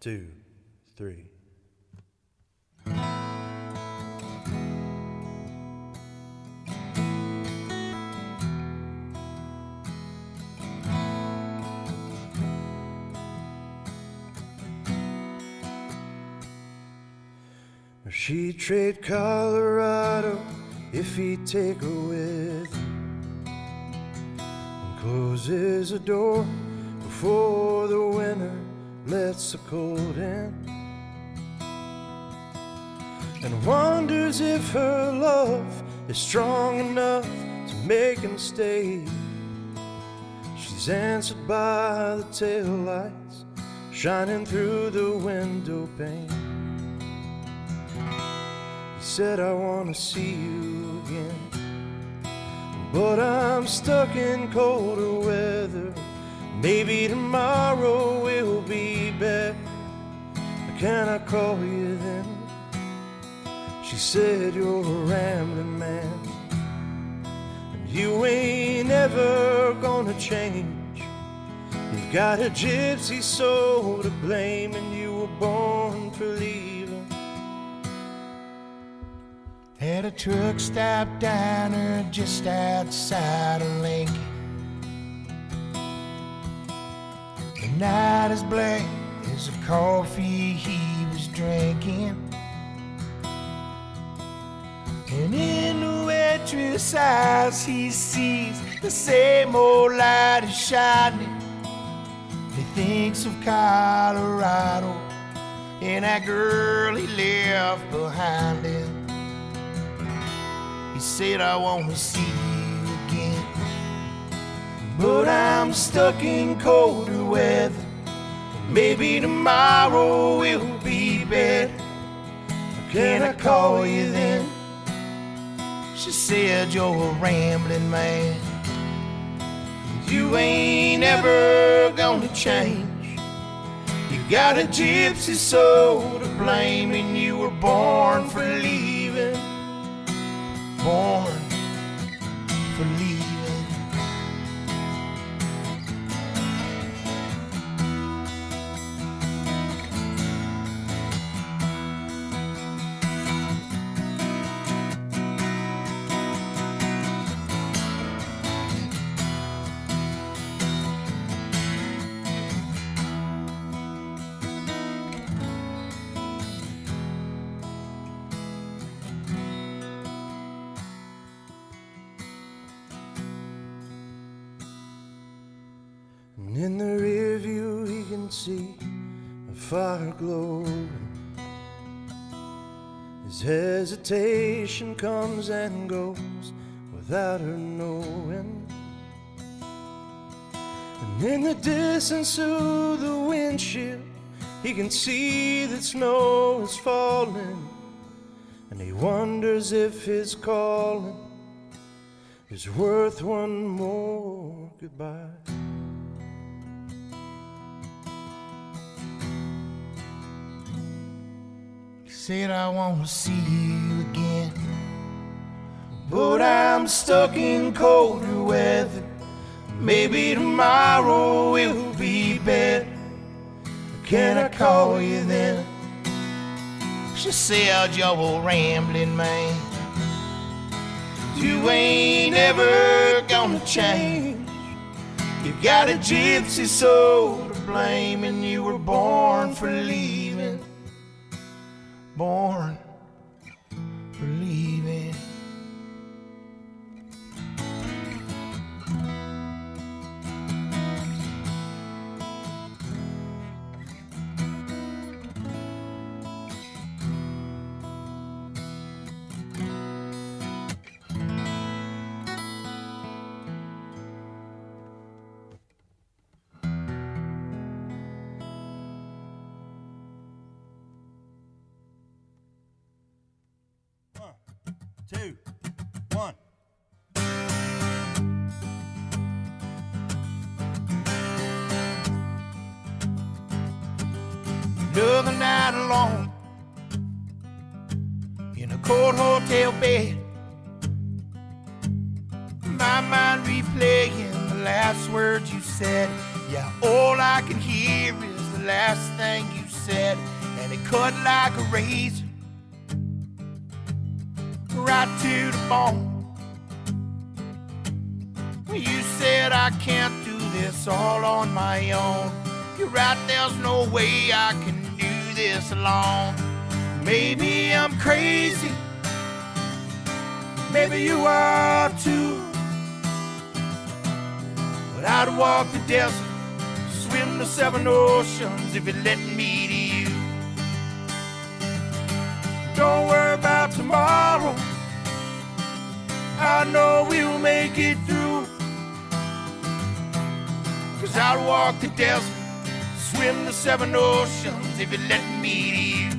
2, 3. She'd trade Colorado if he'd take her with him, and closes the door before the winter lets the cold in, and wonders if her love is strong enough to make him stay. She's answered by the taillights shining through the window pane. Said I want to see you again, but I'm stuck in colder weather. Maybe tomorrow will be better. Can I call you then? She said you're a rambling man, and you ain't ever gonna change. You've got a gypsy soul to blame, and you were born for leaving. At a truck stop diner just outside of Lincoln, the night as black as the coffee he was drinking, and in the waitress' eyes he sees the same old light is shining. He thinks of Colorado and that girl he left behind him. He said, I want to see you again, but I'm stuck in colder weather. Maybe tomorrow will be better. Can I call you then? She said, you're a rambling man, you ain't ever gonna change. You got a gypsy soul to blame, and you were born for leaving. Born for leaving. And in the rear view he can see a fire glowing. His hesitation comes and goes without her knowing. And in the distance through the windshield he can see that snow is falling, and he wonders if his calling is worth one more goodbye. Said I want to see you again, but I'm stuck in colder weather. Maybe tomorrow will be better. Can I call you then? She said you're a rambling man, you ain't ever gonna change. You got a gypsy soul to blame, and you were born for leaving. Born for leaving. Two, one. Another night alone in a cold hotel bed, my mind replaying the last words you said. Yeah, all I can hear is the last thing you said. said, and it cut like a razor, right to the bone. You said I can't do this all on my own. You're right, there's no way I can do this alone. Maybe I'm crazy, maybe you are too. But I'd walk the desert, swim the 7 oceans if it let me to you. Don't worry about tomorrow, I know we'll make it through. 'Cause I'd walk the desert, swim the 7 oceans if it let me to you.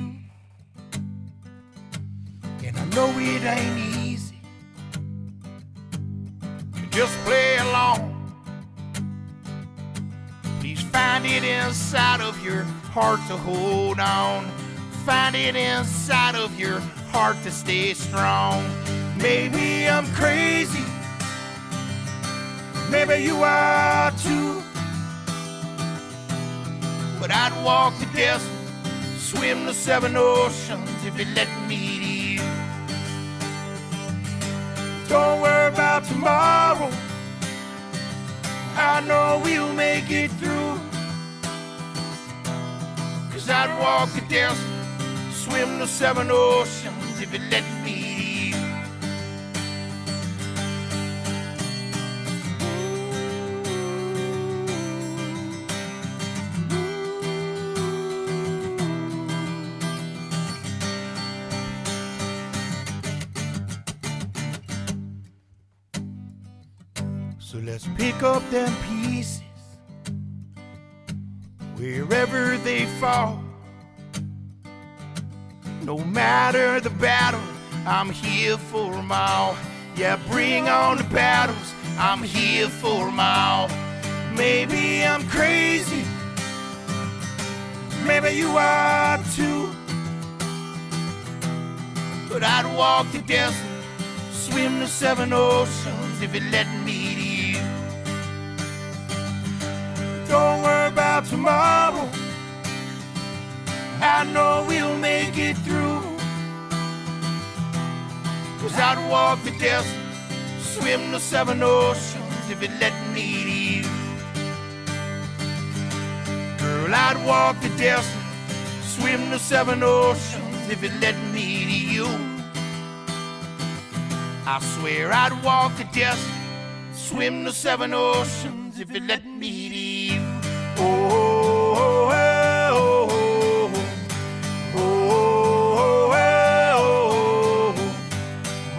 And I know it ain't easy, just play along. Please find it inside of your heart to hold on. Find it inside of your heart to stay strong. Maybe I'm crazy, maybe you are too. But I'd walk the desert, swim the 7 oceans if it let me to you. Don't worry about tomorrow, I know we'll make it through. 'Cause I'd walk the desert, swim the 7 oceans if it let me to you. So let's pick up them pieces wherever they fall. No matter the battle, I'm here for them all. Yeah, bring on the battles, I'm here for them all. Maybe I'm crazy, maybe you are too. But I'd walk the desert, swim the 7 oceans if it let me to you. Don't worry about tomorrow, I know we'll make it through. 'Cause I'd walk the desert, swim the 7 oceans if it let me to you. Girl, I'd walk the desert, swim the 7 oceans if it let me to you. I swear I'd walk the desert, swim the 7 oceans if it let me to you. Oh, oh, oh, oh, oh, oh,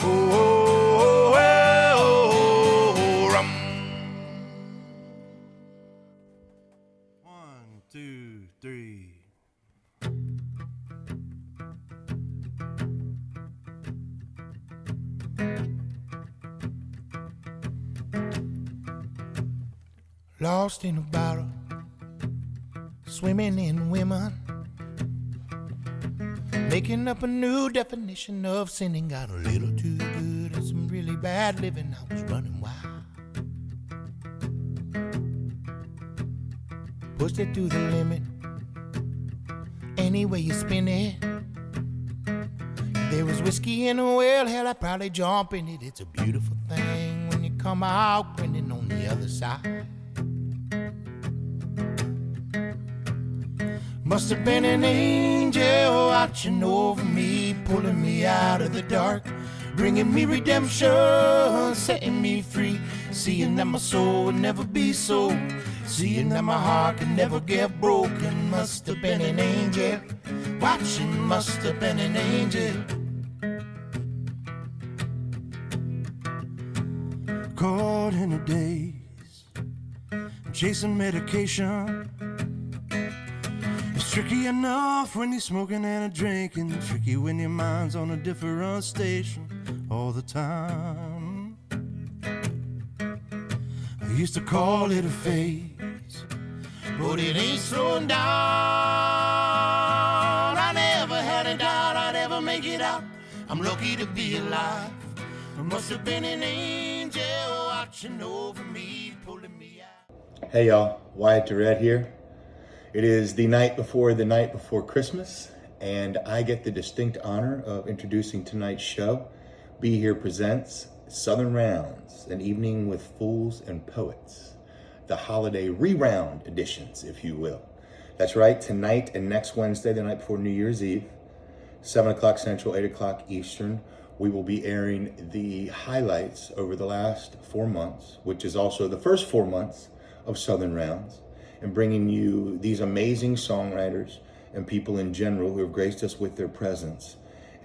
oh, oh, oh, rum. 1, 2, 3. Lost in a bottle, swimming in women, making up a new definition of sinning. Got a little too good and some really bad living. I was running wild, pushed it to the limit. Any way you spin it, if there was whiskey in a well, hell, I'd probably jump in it. It's a beautiful thing when you come out grinning on the other side. Must have been an angel watching over me, pulling me out of the dark, bringing me redemption, setting me free, seeing that my soul would never be sold, seeing that my heart could never get broken. Must have been an angel watching, must have been an angel. Caught in a daze, chasing medication. It's tricky enough when you're smoking and a drinking, tricky when your mind's on a different station all the time. I used to call it a phase, but it ain't slowing down. I never had a doubt I'd ever make it out. I'm lucky to be alive. There must have been an angel watching over me, pulling me out. Hey y'all, Wyatt Durrette here. It is the night before Christmas, and I get the distinct honor of introducing tonight's show. Be Here presents Southern Rounds, an evening with fools and poets. The holiday ReRound editions, if you will. That's right, tonight and next Wednesday, the night before New Year's Eve, 7 o'clock Central, 8 o'clock Eastern, we will be airing the highlights over the last 4 months, which is also the first 4 months of Southern Rounds, and bringing you these amazing songwriters and people in general who have graced us with their presence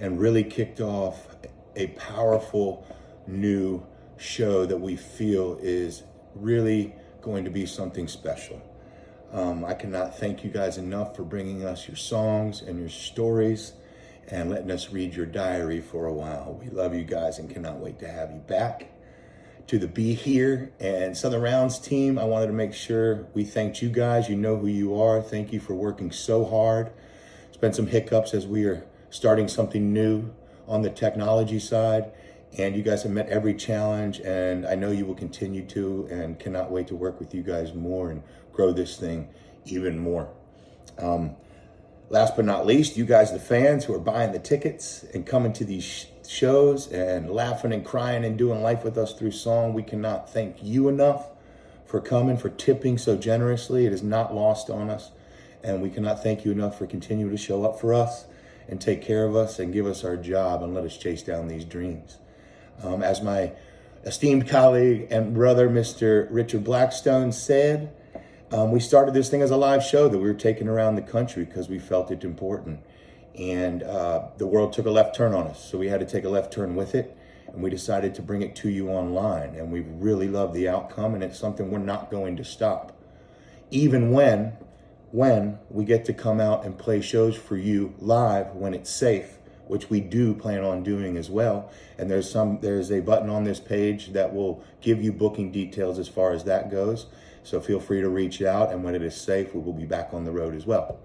and really kicked off a powerful new show that we feel is really going to be something special. I cannot thank you guys enough for bringing us your songs and your stories and letting us read your diary for a while. We love you guys and cannot wait to have you back. To the Be Here and Southern Rounds team, I wanted to make sure we thanked you guys. You know who you are. Thank you for working so hard. It's been some hiccups as we are starting something new on the technology side, and you guys have met every challenge, and I know you will continue to, and cannot wait to work with you guys more and grow this thing even more. Last but not least, you guys, the fans who are buying the tickets and coming to these shows and laughing and crying and doing life with us through song, we cannot thank you enough for coming, for tipping so generously. It is not lost on us, and we cannot thank you enough for continuing to show up for us and take care of us and give us our job and let us chase down these dreams. As my esteemed colleague and brother, Mr. Richard Blackstone, said, we started this thing as a live show that we were taking around the country because we felt it important. And the world took a left turn on us, so we had to take a left turn with it, and we decided to bring it to you online, and we really love the outcome, and it's something we're not going to stop. Even when we get to come out and play shows for you live when it's safe, which we do plan on doing as well. And there's a button on this page that will give you booking details as far as that goes. So feel free to reach out, and when it is safe, we will be back on the road as well.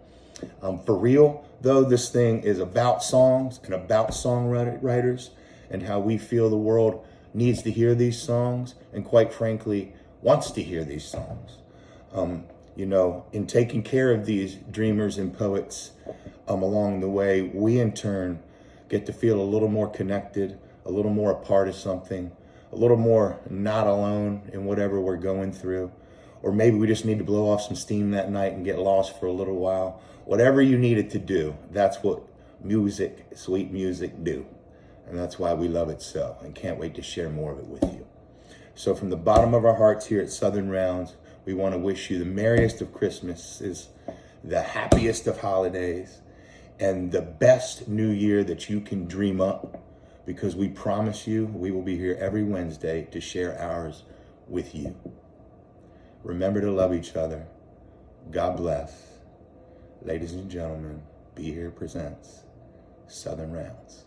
For real, though, this thing is about songs and about songwriters and how we feel the world needs to hear these songs and, quite frankly, wants to hear these songs. In taking care of these dreamers and poets along the way, we in turn get to feel a little more connected, a little more a part of something, a little more not alone in whatever we're going through. Or maybe we just need to blow off some steam that night and get lost for a little while. Whatever you need it to do, that's what music, sweet music, do. And that's why we love it so, and can't wait to share more of it with you. So from the bottom of our hearts here at Southern Rounds, we want to wish you the merriest of Christmases, the happiest of holidays, and the best new year that you can dream up, because we promise you we will be here every Wednesday to share ours with you. Remember to love each other. God bless. Ladies and gentlemen, Be Here presents Southern Rounds.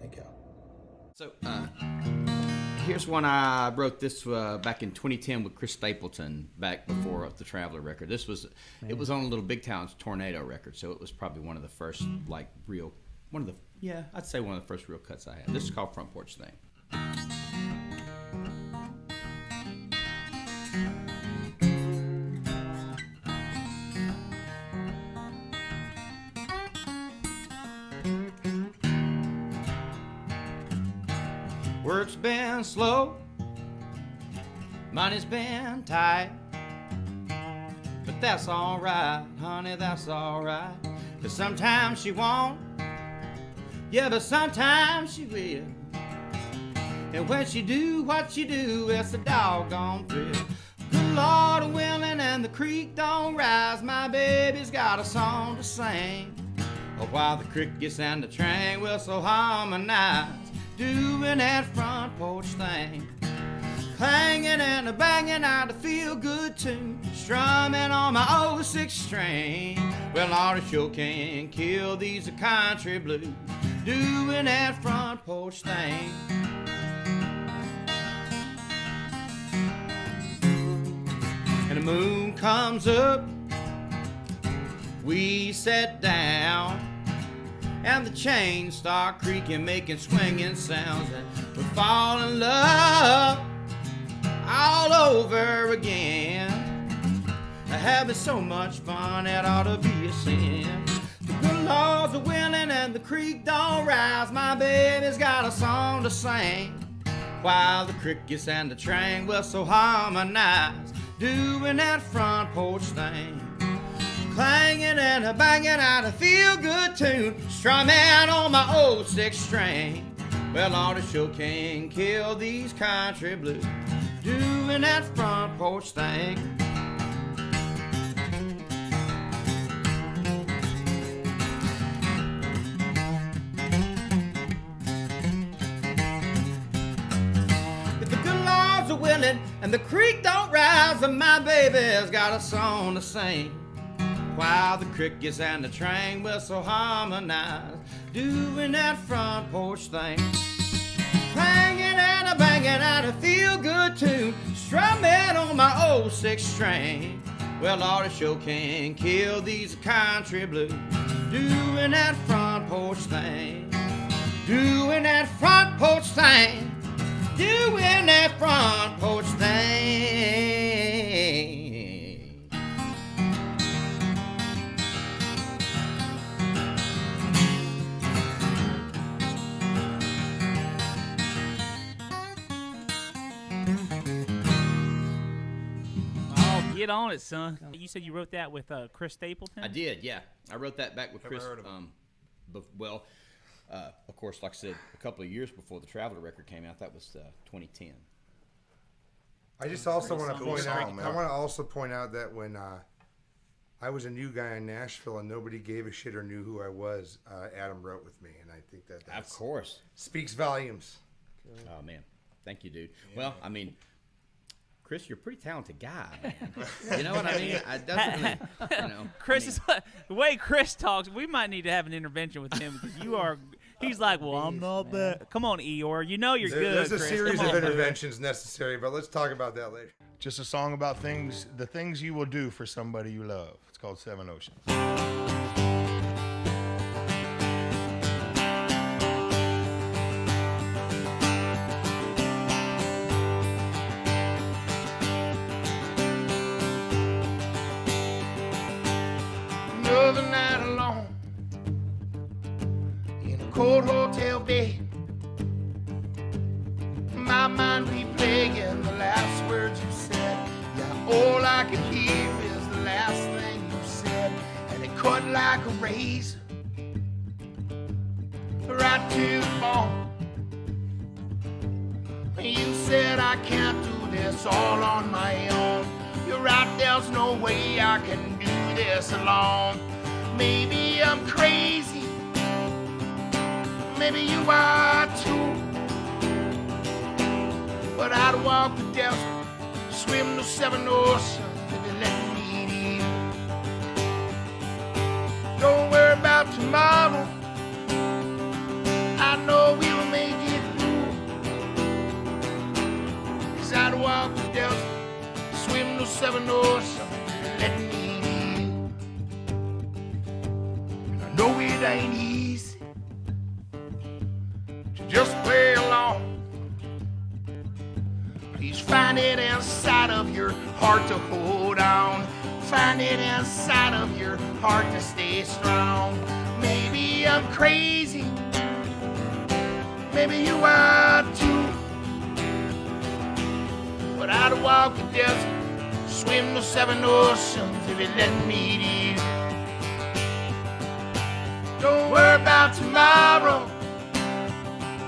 Thank y'all. So, here's one I wrote this back in 2010 with Chris Stapleton, back before the Traveler record. It was on a Little Big Town's Tornado record, so it was probably one of the first, I'd say one of the first real cuts I had. This is called Front Porch Thing. Work's been slow, money's been tight, but that's alright, honey, that's alright. 'Cause sometimes she won't, yeah, but sometimes she will. And when she do what she do, it's a doggone thrill. Good Lord willing and the creek don't rise, my baby's got a song to sing. While the crickets and the train will so harmonize, doing that front porch thing. Clanging and a-banging out a feel-good tune, strumming on my old 6-string. Well, Lord, it sure can kill these country blues, doing that front porch thing. And the moon comes up, we sit down, and the chains start creaking, making swinging sounds, and we fall in love all over again. having so much fun, it ought to be a sin. The good Lord's are willing and the creek don't rise. My baby's got a song to sing, while the crickets and the train whistle harmonize, doing that front porch thing. Clanging and a banging out a feel-good tune, strumming on my old 6-string. Well, Lord, it sure can kill these country blues, doing that front porch thing. If the good Lords are willing and the creek don't rise, and my baby's got a song to sing, while the crickets and the train whistle harmonize, doing that front porch thing. Clanging and a banging out a feel-good tune, strumming on my old 6-string. Well, Lord, it sure can kill these country blues, doing that front porch thing. Doing that front porch thing. Doing that front porch thing. Get on it, son. You said you wrote that with Chris Stapleton? I did, yeah. I wrote that back with Chris. Heard of him. Of course, like I said, a couple of years before the Traveler record came out. That was 2010. I just also want to Cool point out. song, man. I want to also point out that when I was a new guy in Nashville and nobody gave a shit or knew who I was, Adam wrote with me, and I think that Of course. speaks volumes. Oh, man. Thank you, dude. Well, I mean, Chris, you're a pretty talented guy, man. You know what I mean? Chris is the way Chris talks. We might need to have an intervention with him because you are. He's like, well, I'm not that. Come on, Eeyore. You know you're good. There's a Chris. series Come of on, dude. interventions necessary, but let's talk about that later. Just a song about the things you will do for somebody you love. It's called Seven Oceans. Another night alone in a cold hotel bed, my mind replaying the last words you said. Yeah, all I can hear is the last thing you said, and it cut like a razor right to the bone. You said I can't do this all on my own. You're right, there's no way I can do this alone. Maybe I'm crazy, maybe you are too, but I'd walk the desert, swim the 7 oceans if you let me in. Don't worry about tomorrow, I know we'll make it through. 'Cause I'd walk the desert, swim the 7 oceans if you let me in. I know it ain't easy to just play along. Please find it inside of your heart to hold on. Find it inside of your heart to stay strong. Maybe I'm crazy, maybe you are too, but I'd walk the desert, swim the 7 oceans if you let me in. Don't worry about tomorrow,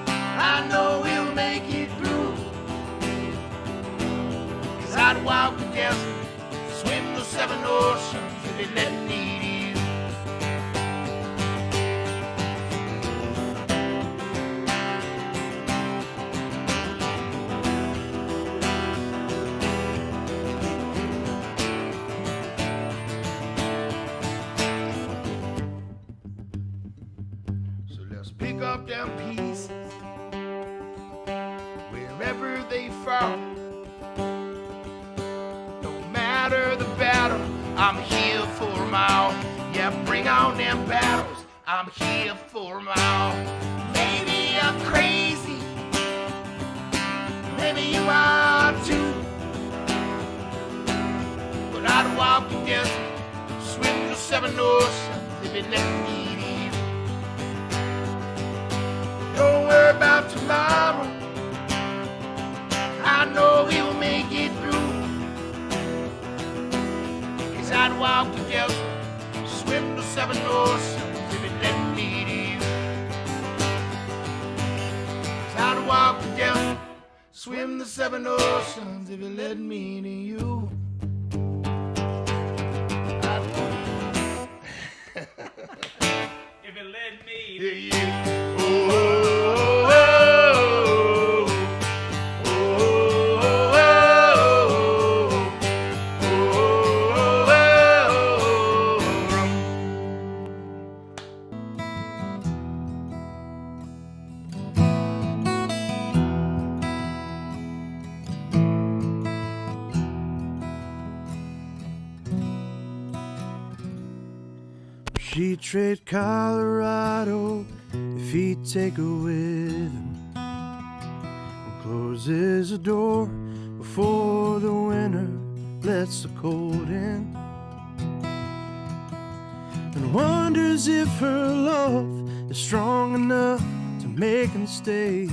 I know we'll make it through. 'Cause I'd walk the desert, swim the 7 oceans if you let me in. So let's pick up them pieces wherever they fall. No matter the battle, I'm here for 'em all. Yeah, bring on them battles, I'm here for 'em all. Maybe I'm crazy, maybe you are too, but I'd walk walk the desert, swim the 7 oceans if it let me leave. Don't worry about tomorrow, I know we'll make it through. 'Cause I'd walk the desert, swim the 7 oceans if it let me leave. 'Cause I'd walk the desert, swim the 7 oceans if it let me to you. If it led me To to you. Oh, oh, oh, oh, She'd trade Colorado if he'd take her with him, and closes the door before the winter lets the cold in, and wonders if her love is strong enough to make him stay.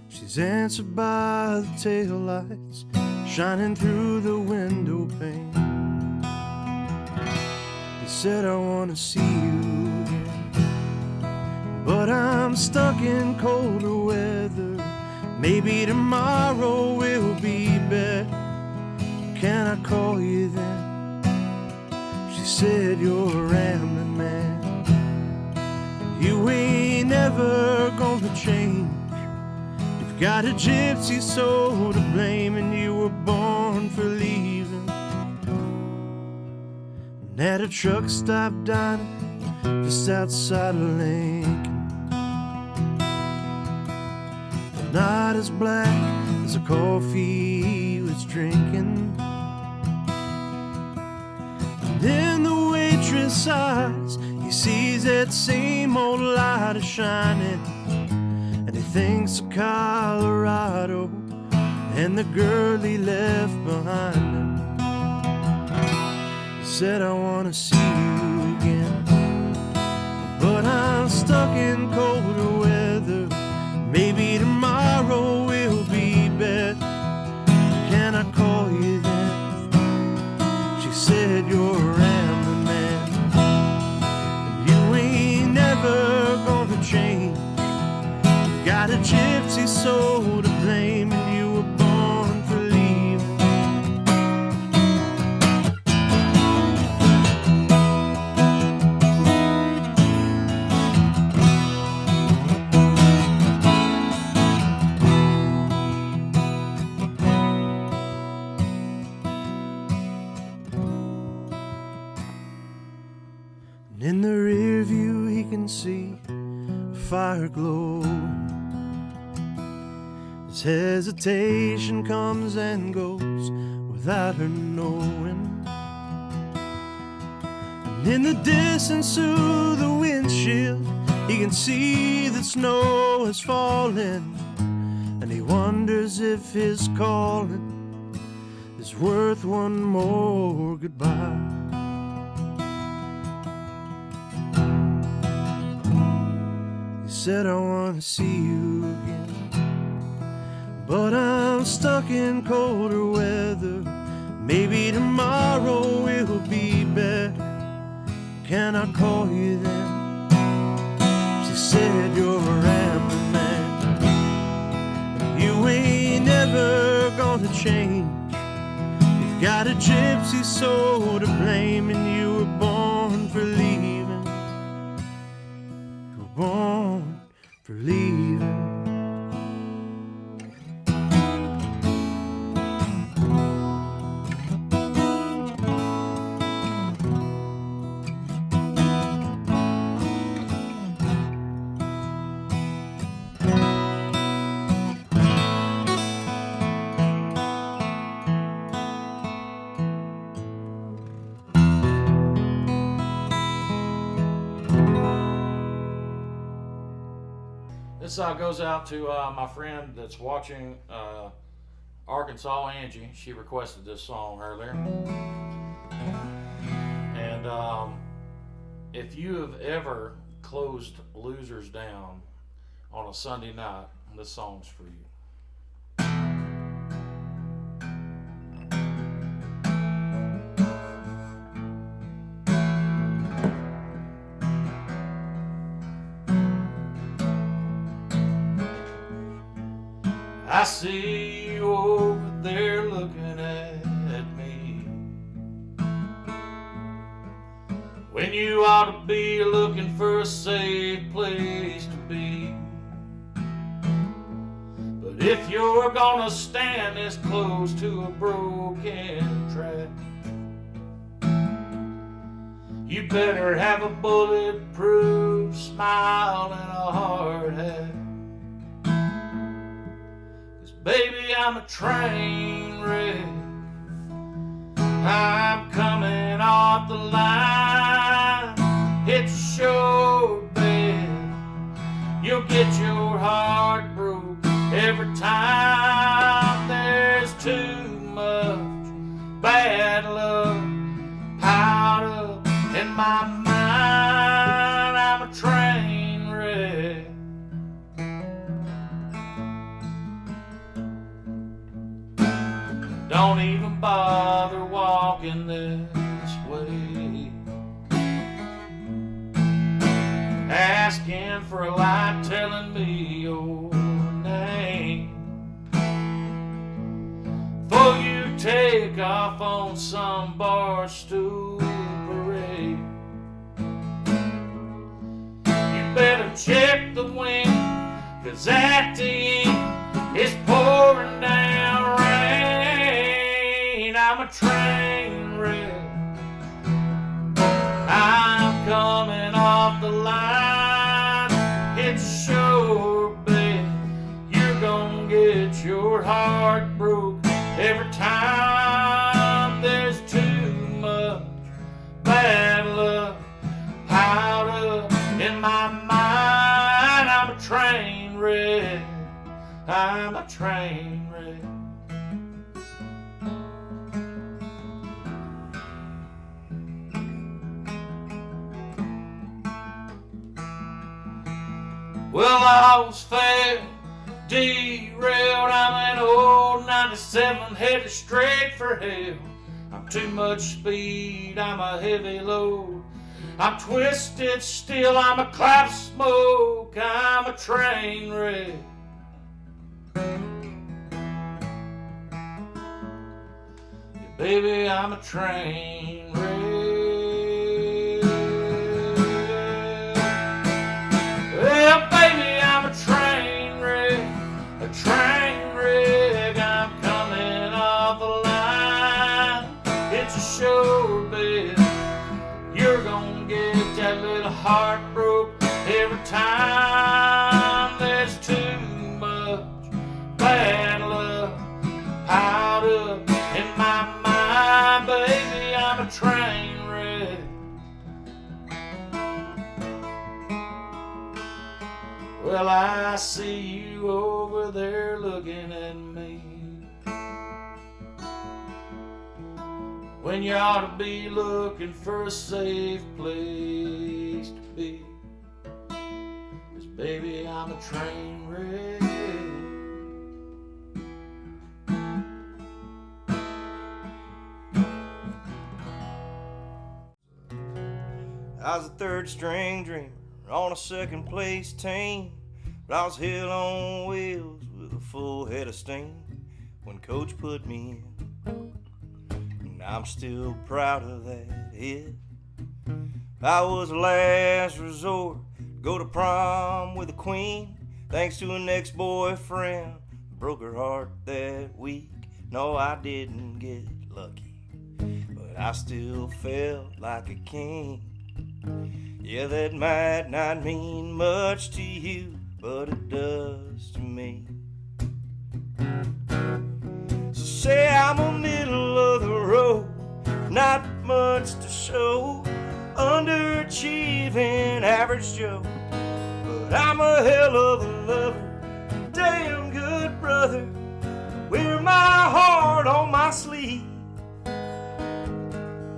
She's answered by the taillights shining through the window pane. Said I wanna see you again, but I'm stuck in colder weather. Maybe tomorrow will be better. Can I call you then? She said you're a rambling man, you ain't never gonna change. You've got a gypsy soul to blame, and you were born for leaving. At a truck stop dining just outside of Lincoln, the night is black as the coffee he was drinking, and in the waitress' eyes he sees that same old light is shining, and he thinks of Colorado and the girl he left behind him. Said I wanna see you again, but I'm stuck in colder weather. Maybe tomorrow will be better. Can I call you then? She said you're a rambling man, and you ain't never gonna change. You got a gypsy soul to blame, and you were born for leaving. In the rear view he can see a fire glow. His hesitation comes and goes without her knowing. And in the distance through the windshield he can see that snow is falling, and he wonders if his calling is worth one more goodbye. Said I wanna see you again, but I'm stuck in colder weather. Maybe tomorrow will be better. Can I call you then? She said you're a rambling man, you ain't never gonna change. You've got a gypsy soul to blame, and you were born for leaving. You were born for leaving. This goes out to my friend that's watching, Arkansas, Angie. She requested this song earlier. if you have ever closed losers down on a Sunday night, this song's for you. I see you over there looking at me when you ought to be looking for a safe place to be. But if you're gonna stand this close to a broken track, you better have a bulletproof smile and a hard hat. Baby, I'm a train wreck. I'm coming off the line. It's a sure bet you'll get your heart broke every time there's too much bad luck piled up in my mind. I'm a train wreck. Don't even bother walking this way, asking for a light, telling me your name, before you take off on some bar stool parade. You better check the wind, 'cause at the end it's pouring down rain. I'm a train wreck. I'm coming off the line. It's a sure bet you're gonna get your heart broke every time there's too much bad luck piled up in my mind. I'm a train wreck. I'm a train wreck. Well, I was fair, derailed. I'm an old 97 headed straight for hell. I'm too much speed, I'm a heavy load. I'm twisted still, I'm a cloud of smoke. I'm a train wreck. Yeah, baby, I'm a train wreck. Well, baby, I'm a train wreck, a train wreck. I'm coming off the line. It's a sure bet you're gonna get that little heart broke every time there's too much bad luck piled up in my mind. Baby, I'm a train wreck. Well, I see you over there looking at me when you ought to be looking for a safe place to be. 'Cause baby, I'm a train wreck. I was a third string dreamer on a second place team, but I was hell on wheels with a full head of steam when coach put me in, and I'm still proud of that hit. I was last resort to go to prom with a queen, thanks to an ex-boyfriend who broke her heart that week. No, I didn't get lucky, but I still felt like a king. Yeah, that might not mean much to you, but it does to me. So say I'm a middle of the road, not much to show, underachieving average Joe, but I'm a hell of a lover, damn good brother, wear my heart on my sleeve.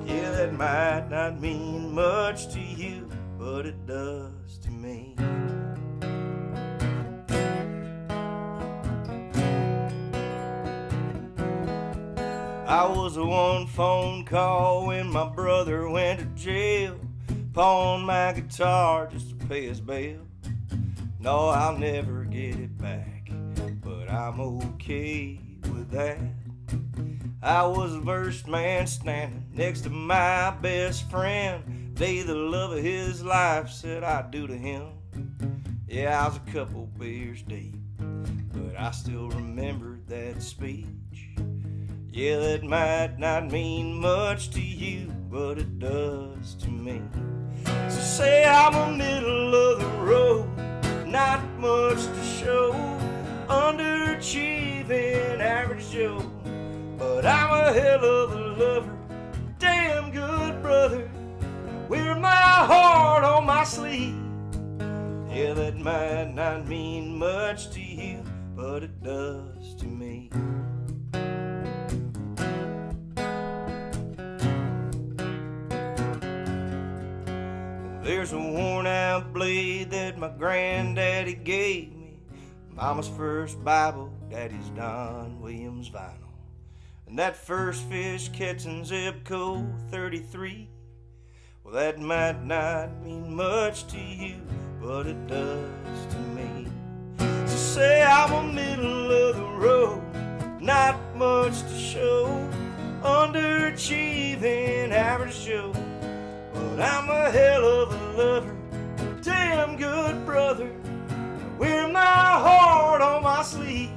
Yeah, that might not mean much to you, but it does to me. I was a one phone call when my brother went to jail. Pawned my guitar just to pay his bail. No, I'll never get it back, but I'm okay with that. I was the first man standing next to my best friend. Day the love of his life said I'd do to him. Yeah, I was a couple beers deep, but I still remembered that speech. Yeah, that might not mean much to you, but it does to me. So say I'm a middle of the road, not much to show, underachieving average Joe. But I'm a hell of a lover, damn good brother, wear my heart on my sleeve. Yeah, that might not mean much to you, but it does to me. There's a worn out blade that my granddaddy gave me, Mama's first Bible, Daddy's Don Williams vinyl. And that first fish catching zip code 33, well, that might not mean much to you, but it does to me. So say I'm a middle of the road, not much to show, underachieving average Joe. But I'm a hell of a lover, damn good brother, wear my heart on my sleeve.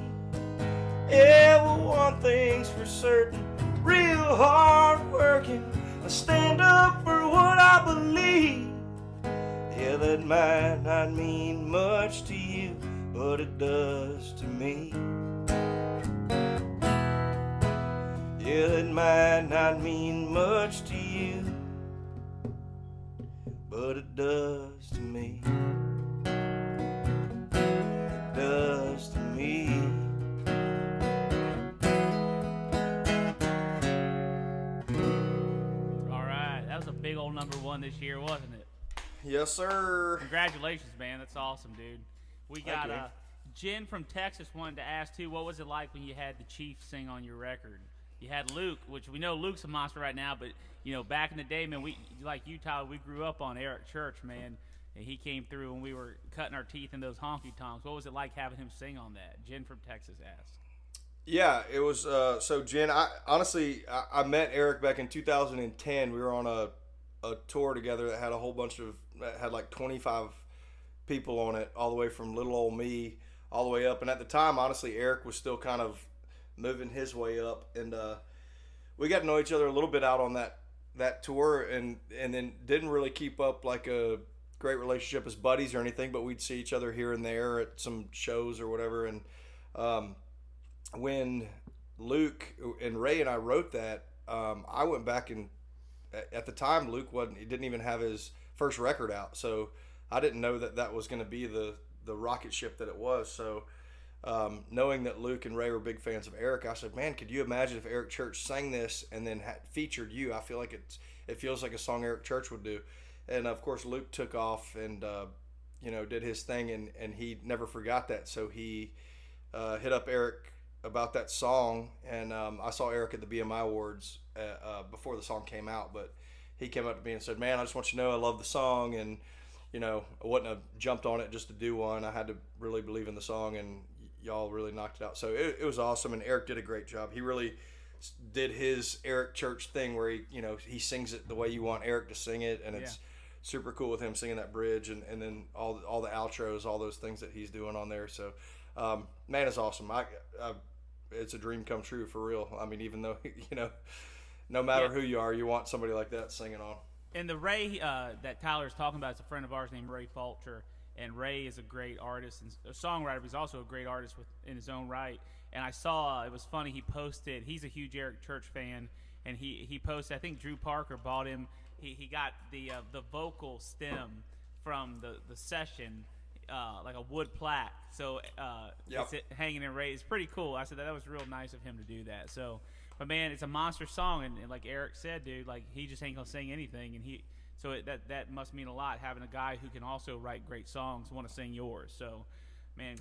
Yeah, well, one thing's for certain, real hard working, I stand up for what I believe. Yeah, that might not mean much to you, but it does to me. Yeah, that might not mean much to you, but it does to me. It does to me. All right, that was a big old #1 this year, wasn't it? Yes, sir. Congratulations, man. That's awesome, dude. We got you. Jen from Texas wanted to ask, too, what was it like when you had the Chief sing on your record? You had Luke, which we know Luke's a monster right now, but, you know, back in the day, man, we, like you, Tyler, we grew up on Eric Church, man, and he came through when we were cutting our teeth in those honky-tonks. What was it like having him sing on that? Jen from Texas asked. Yeah, it was, so Jen, I met Eric back in 2010. We were on a tour together that had a whole bunch of, that had like 25 people on it, all the way from little old me all the way up. And at the time, honestly, Eric was still kind of moving his way up, and we got to know each other a little bit out on that tour, and then didn't really keep up like a great relationship as buddies or anything, but we'd see each other here and there at some shows or whatever. And when Luke and Ray and I wrote that, I went back, and at the time Luke he didn't even have his first record out, so I didn't know that was going to be the rocket ship that it was. So knowing that Luke and Ray were big fans of Eric, I said, man, could you imagine if Eric Church sang this and then featured you? I feel like it feels like a song Eric Church would do. And of course Luke took off and did his thing, and he never forgot that. So he hit up Eric about that song, and I saw Eric at the BMI Awards before the song came out, but he came up to me and said, man, I just want you to know I love the song, and I wouldn't have jumped on it just to do one. I had to really believe in the song, and y'all really knocked it out. So it was awesome, and Eric did a great job. He really did his Eric Church thing where he sings it the way you want Eric to sing it, and it's super cool with him singing that bridge, and then all the outros, all those things that he's doing on there. So man, it's awesome. It's a dream come true for real. I mean, even though no matter who you are, you want somebody like that singing on. And the Ray that Tyler's talking about is a friend of ours named Ray Falter, and Ray is a great artist and a songwriter. But he's also a great artist in his own right. And I saw, it was funny, he posted, he's a huge Eric Church fan, and he posted, I think Drew Parker bought him, he got the vocal stem from the session, like a wood plaque. So it's hanging in Ray. It's pretty cool. I said that was real nice of him to do that. So But man, it's a monster song, and like Eric said, dude, like he just ain't gonna sing anything, and that must mean a lot having a guy who can also write great songs want to sing yours. So, man,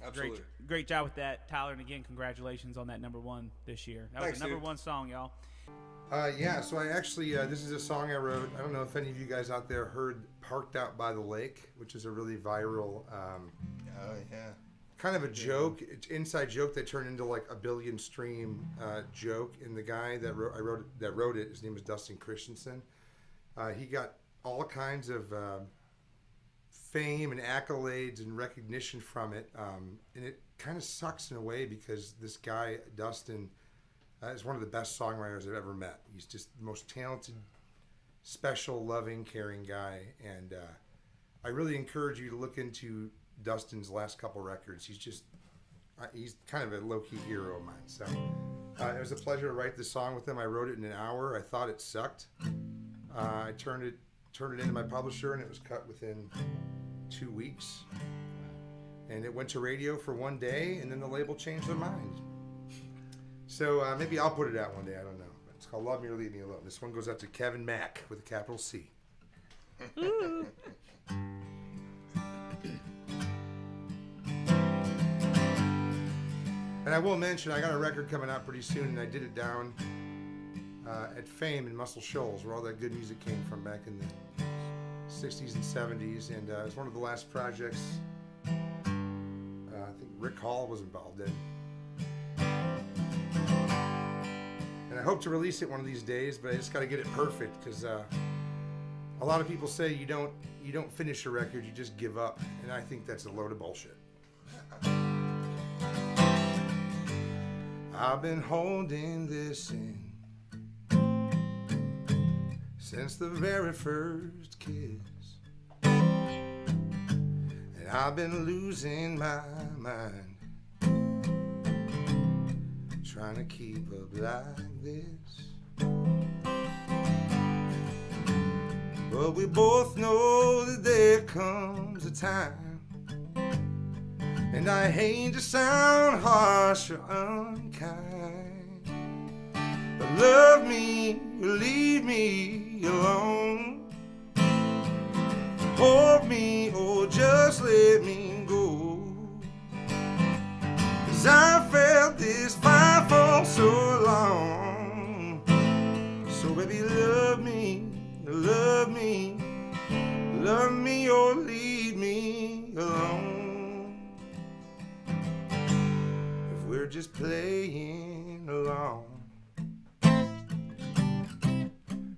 great job with that, Tyler, and again, congratulations on that #1 this year. That was the #1 song, y'all. Yeah, so I actually, this is a song I wrote. I don't know if any of you guys out there heard Parked Out by the Lake, which is a really viral, kind of a joke. It's inside joke that turned into like a billion stream joke. And the guy that wrote it, his name is Dustin Christensen. He got all kinds of fame and accolades and recognition from it. And it kind of sucks in a way because this guy, Dustin, is one of the best songwriters I've ever met. He's just the most talented, special, loving, caring guy. And I really encourage you to look into Dustin's last couple records. He's kind of a low-key hero of mine. So it was a pleasure to write this song with him. I wrote it in an hour. I thought it sucked. I turned it into my publisher, and it was cut within 2 weeks. And it went to radio for 1 day, and then the label changed their mind. So maybe I'll put it out one day. I don't know. But it's called Love Me or Leave Me Alone. This one goes out to Kevin Mack with a capital C. And I will mention, I got a record coming out pretty soon, and I did it down at Fame in Muscle Shoals, where all that good music came from back in the 60s and 70s. And it was one of the last projects I think Rick Hall was involved in. And I hope to release it one of these days, but I just got to get it perfect, because a lot of people say you don't finish a record, you just give up, and I think that's a load of bullshit. I've been holding this in since the very first kiss, and I've been losing my mind trying to keep up like this. But we both know that there comes a time, and I hate to sound harsh or unkind, but love me or leave me alone. Hold me or just let me go, 'cause I felt this fire for so long. So baby, love me or leave me alone. If we're just playing along,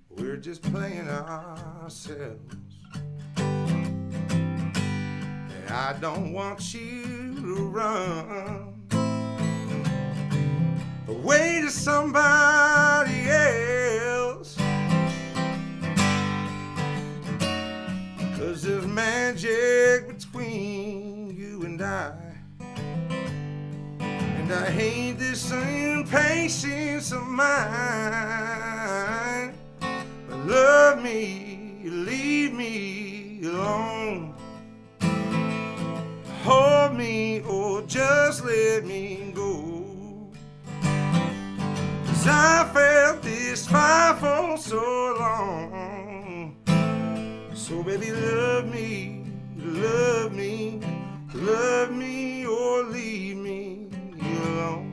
we're just playing ourselves. And I don't want you to run away to somebody else, 'cause there's magic between you and I hate this impatience of mine. But love me, leave me alone. Hold me or just let me go, 'cause I felt this fire for so long. So baby, love me or leave me alone.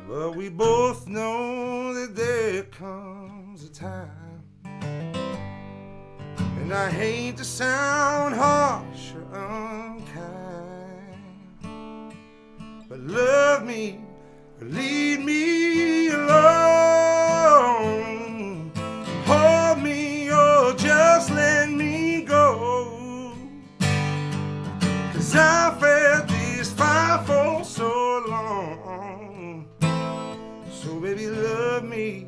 But we both know that there comes a time, and I hate to sound harsh or unkind, but love me or leave me alone. Hold me or just let me go, 'cause I felt this fire for so long. So baby, love me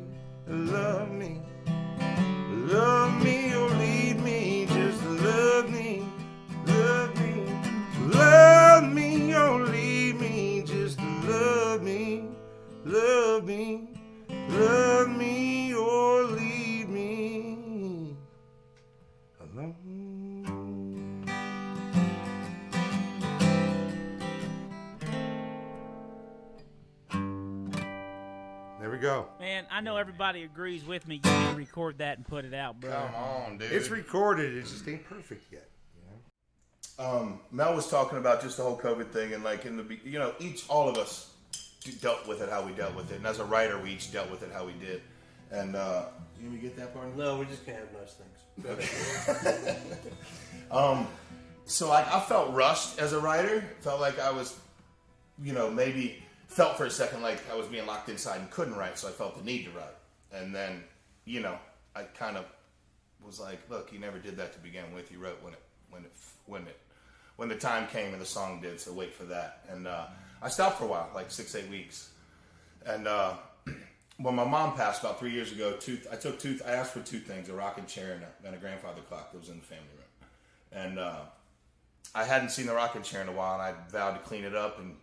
go. Man, I know everybody agrees with me. You can record that and put it out, bro. Come on, dude. It's recorded. It just ain't perfect yet. Mel was talking about just the whole COVID thing, and like all of us dealt with it how we dealt with it, and as a writer, we each dealt with it how we did. And you get that part? No, we just can't have nice things. So I felt rushed as a writer. Felt like I was, maybe felt for a second like I was being locked inside and couldn't write. So I felt the need to write. And then, I kind of was like, look, you never did that to begin with. You wrote when the time came and the song did. So wait for that. And I stopped for a while, like 6-8 weeks. And when my mom passed about 3 years ago, I asked for two things: a rocking chair and a grandfather clock that was in the family room. And I hadn't seen the rocking chair in a while, and I vowed to clean it up and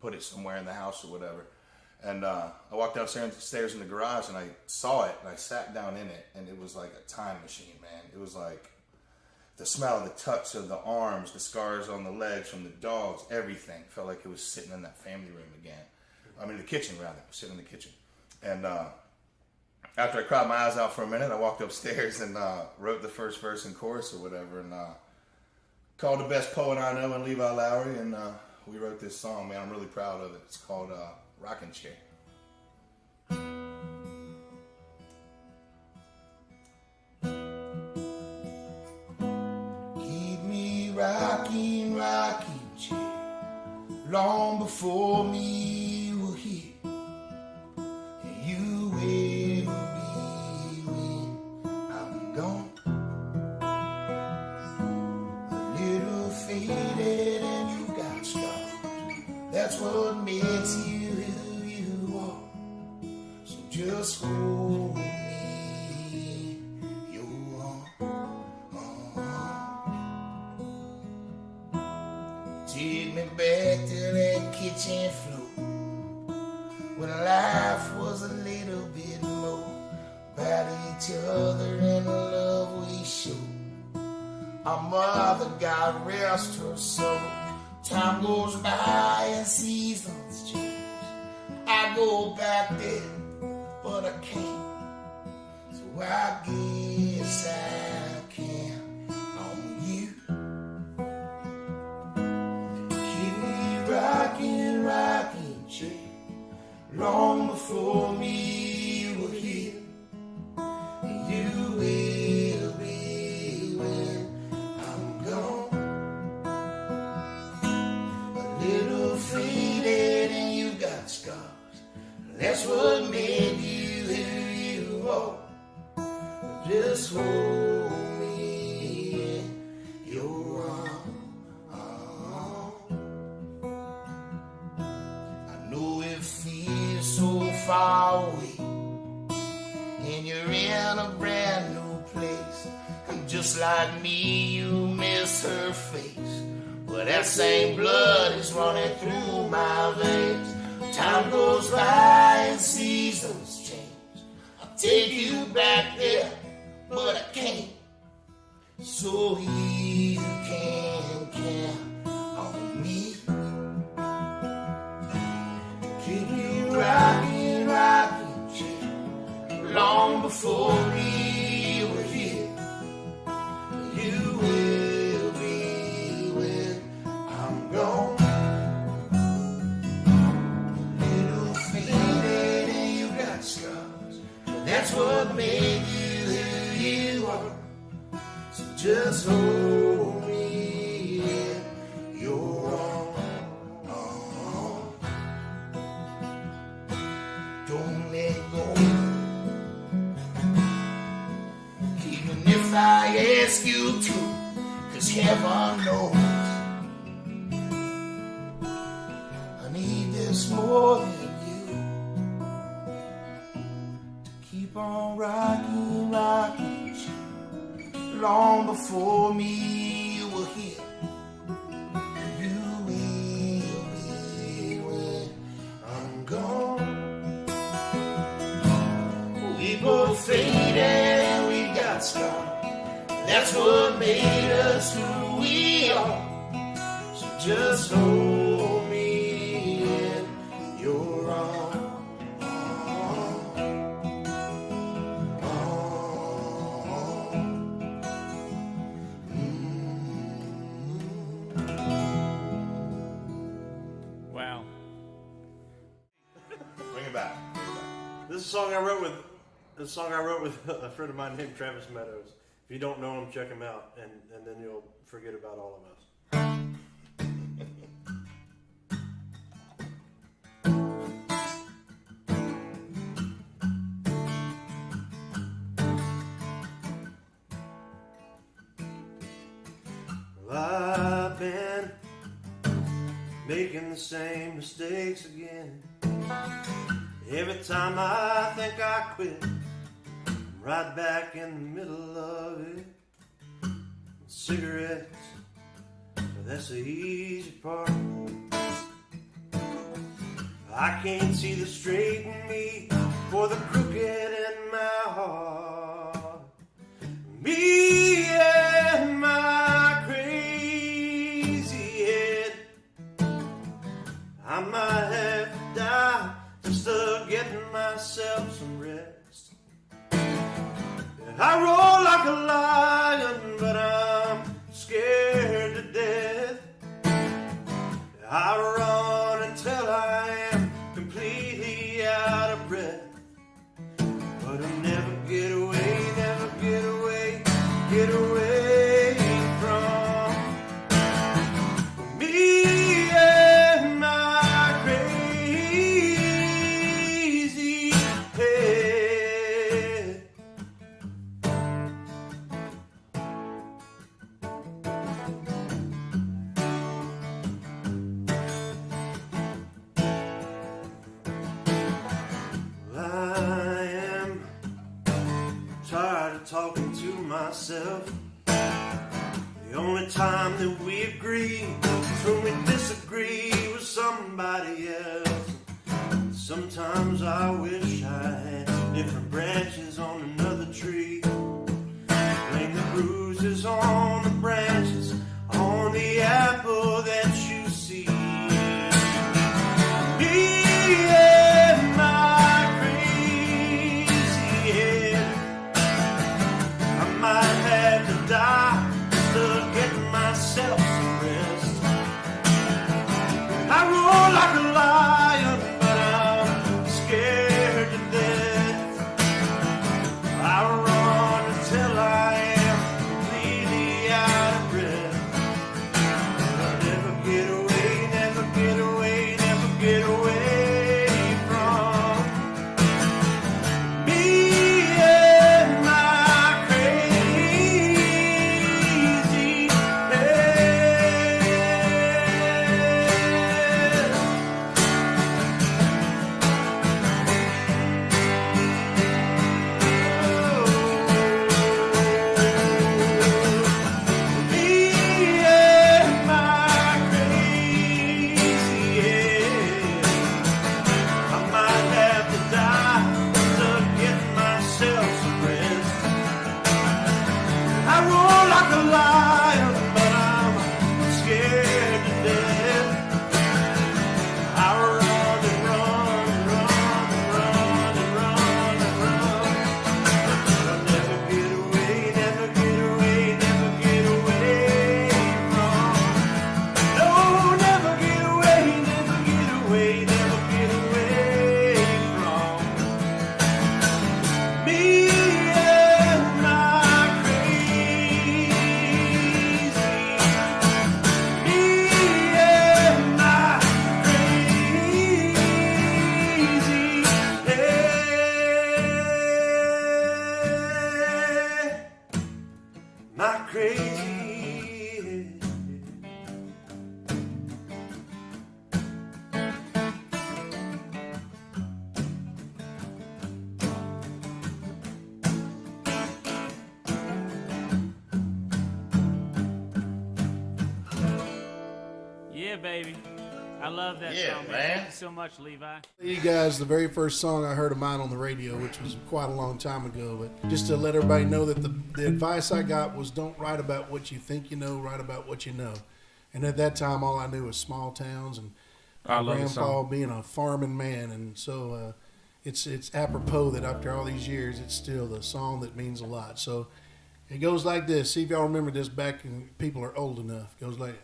put it somewhere in the house or whatever. And I walked downstairs in the garage, and I saw it, and I sat down in it, and it was like a time machine, man. It was like the smell, the touch of the arms, the scars on the legs from the dogs, everything felt like it was sitting in that family room again. I mean, the kitchen rather, sitting in the kitchen. And after I cried my eyes out for a minute, I walked upstairs and wrote the first verse and chorus or whatever, and called the best poet I know in Levi Lowrey, and we wrote this song, man. I'm really proud of it. It's called Rockin' Chair. Keep me rocking, rocking chair. Long before me you were here, and you will be when I'm gone. A little faded and you got scars. That's what makes you who you are. So just hold me in your arms. Take me back to that kitchen floor when life was a little bit more about each other and the love we showed. Our mother, God rest her soul. Time goes by and seasons change. I go back there, but I can't. So I guess I can on you. Keep me rocking, rocking chair. Long before me you were here, and you will be when I'm gone. A little faded and you got scars. That's what made you who you are. Just hold me in your arms. I know it feels so far away, and you're in a brand new place. And just like me, you miss her face. But that same blood is running through my veins. Time goes by and seasons change. I'll take you back there, but I can't. So you can count on me. Keep you rocking, rocking chair. Long before we were here, you will be when I'm gone. Little faded and you got scars. That's what made you who you are. So just hold me in your arms. Don't let go. Even if I ask you to, 'cause heaven knows I need this more than you. To keep on rocking, rocking you. Long before me you were here. You will be when I'm gone. We both faded and we got scars. That's what made us who we are. So just hold me in your arms. This is a song I wrote with a friend of mine named Travis Meadows. If you don't know him, check him out, and then you'll forget about all of us. I've been making the same mistakes again. Every time I think I quit, I'm right back in the middle of it. Cigarettes, but that's the easy part. I can't see the straight in me or the crooked in my heart. Me and my crazy head, I might have to die just to getting myself some rest. And I roll like a lion, but I'm scared to death. I run until I am completely out of breath. But I'll never get away, never get away, get away from me and my crazy head. I am tired of talking to myself. The only time that we agree is when we disagree with somebody else. Sometimes I wish I had different branches on another tree. Blame the bruises on the branches, on the apple that you see. Me and my crazy head, I might have to die just to get myself some rest. I roll like a lion, but I'm scared to death. I run until I am completely out of breath. I'll never get away, never get away, never get away from me and my crazy head. Me and my crazy head, I might have to die just to get myself some rest. I roll like a lion, but I'm scared to death. I run and run and run and run and run and run. I'll never get away, never get away, never get away from. No, never get away, never get away, never get away from me and my crazy. Me and my crazy head. My crazy head. Yeah, baby. I love that Yeah, song, man. man. Thank you so much, Levi. You guys, the very first song I heard of mine on the radio, which was quite a long time ago, but just to let everybody know that the advice I got was don't write about what you think you know, write about what you know. And at that time, all I knew was small towns and I my love the grandpa song. being a farming man. And so it's apropos that after all these years, it's still the song that means a lot. So it goes like this. See if y'all remember this back when people are old enough. It goes like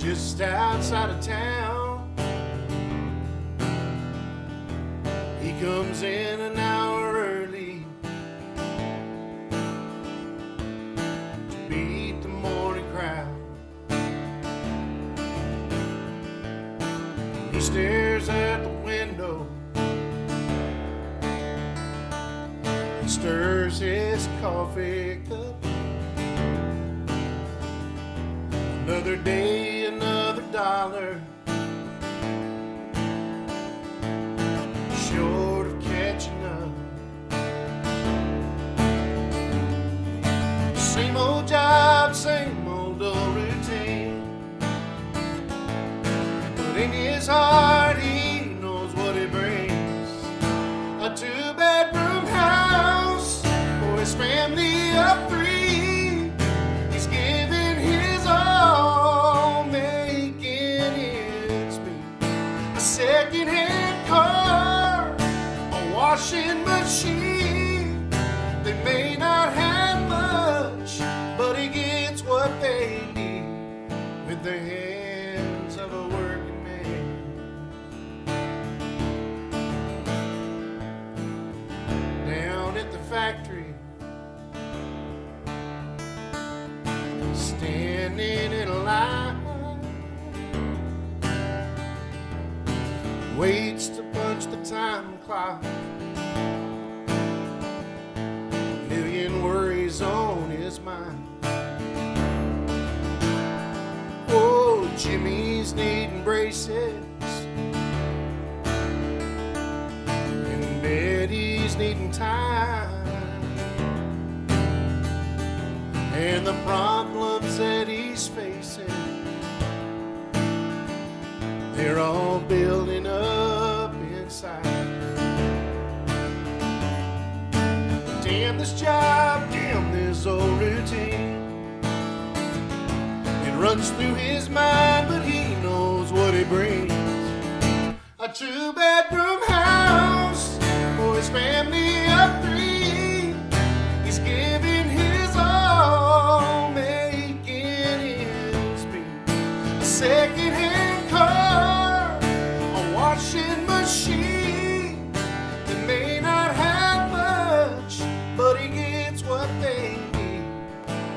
just outside of town. He comes in an hour early to beat the morning crowd. He stares at the window, he stirs his coffee cup. Another day, another dollar, short of catching up. Same old job, same old routine. But in his heart, he knows what it brings. A 2-bedroom house for his family of 3. He's giving his all, making ends meet. A second-hand car, a washing machine. They may not have much, but he gets what they need with the hands of a working man. Down at the factory, standing in a line, waits to punch the time clock. Million worries on his mind. Oh, Jimmy's needing braces, and Betty's needing time. And the problems that he's facing, they're all building up inside. Damn this job, damn this old routine. It runs through his mind, but he knows what it brings. A 2-bedroom house for his family of 3. He's giving his all, making ends meet. A second-hand car, a washing machine. They may not have much, but he gets what they need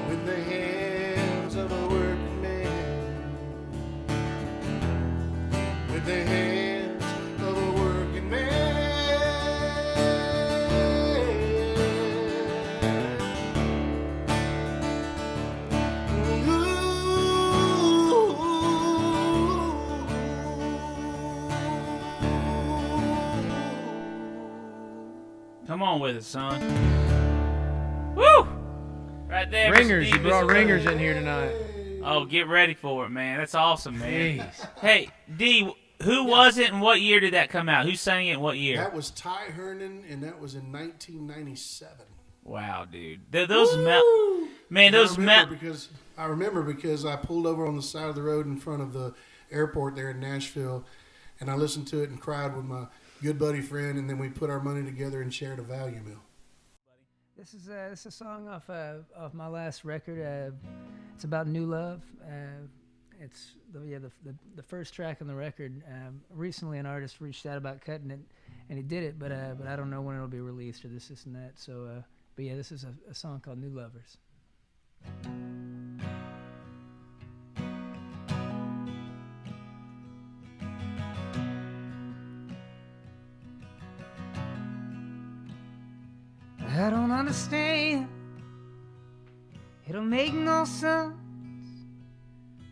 with the hands of a working man. With the hands of a working man. Come on with it, son. Woo! Right there. Ringers. Steve You brought is- ringers in here tonight. Oh, get ready for it, man. That's awesome, man. Jeez. Hey, D, who was it and what year did that come out? Who sang it and what year? That was Ty Herndon, and that was in 1997. Wow, dude. Those man, those I remember because I pulled over on the side of the road in front of the airport there in Nashville, and I listened to it and cried with my good buddy friend, and then we put our money together and shared a value meal. This is a song off my last record. It's about new love. It's the first track on the record. Recently, an artist reached out about cutting it, and he did it, but I don't know when it'll be released or this and that. So, but yeah, this is a song called "New Lovers." I don't understand. It don't make no sense.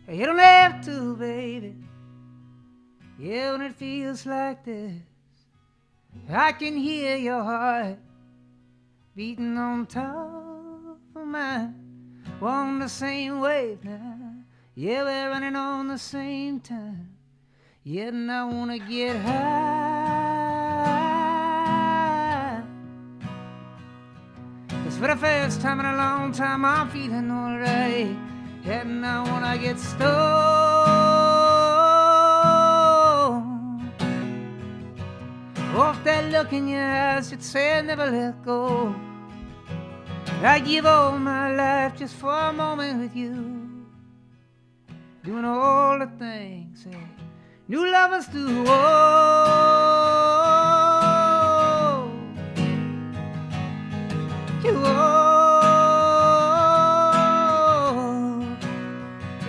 You don't have to, baby. Yeah, when it feels like this, I can hear your heart beating on top of mine. We're on the same wave now. Yeah, we're running on the same time. Yeah, and I wanna get high. 'Cause for the first time in a long time, I'm feeling alright. And I wanna get stoned. Off that look in your eyes, it said never let go. I give all my life just for a moment with you. doing all the things that new lovers do. Oh,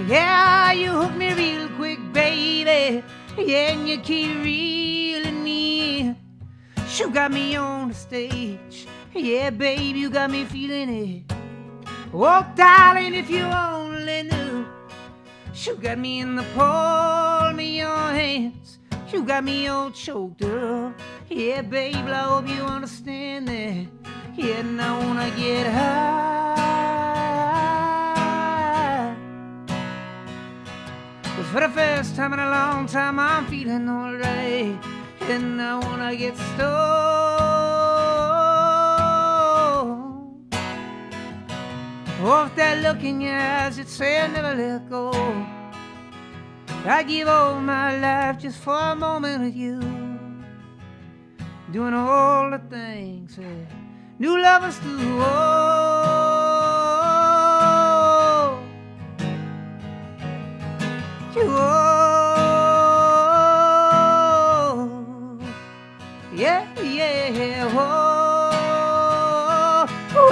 yeah, you hook me real quick, baby. Yeah, and you keep reeling me in. You got me on the stage. Yeah, babe, you got me feeling it. Oh, darling, if you only knew. You got me in the palm of your hands. You got me all choked up. Yeah, babe, I hope you understand that. Yeah, and I wanna get high. 'Cause for the first time in a long time, I'm feeling alright. And I wanna get stoned. Off that look in your eyes, it said never let go. I give all my life just for a moment with you. Doing all the things that new lovers do. Oh, you yeah, yeah, oh, oh,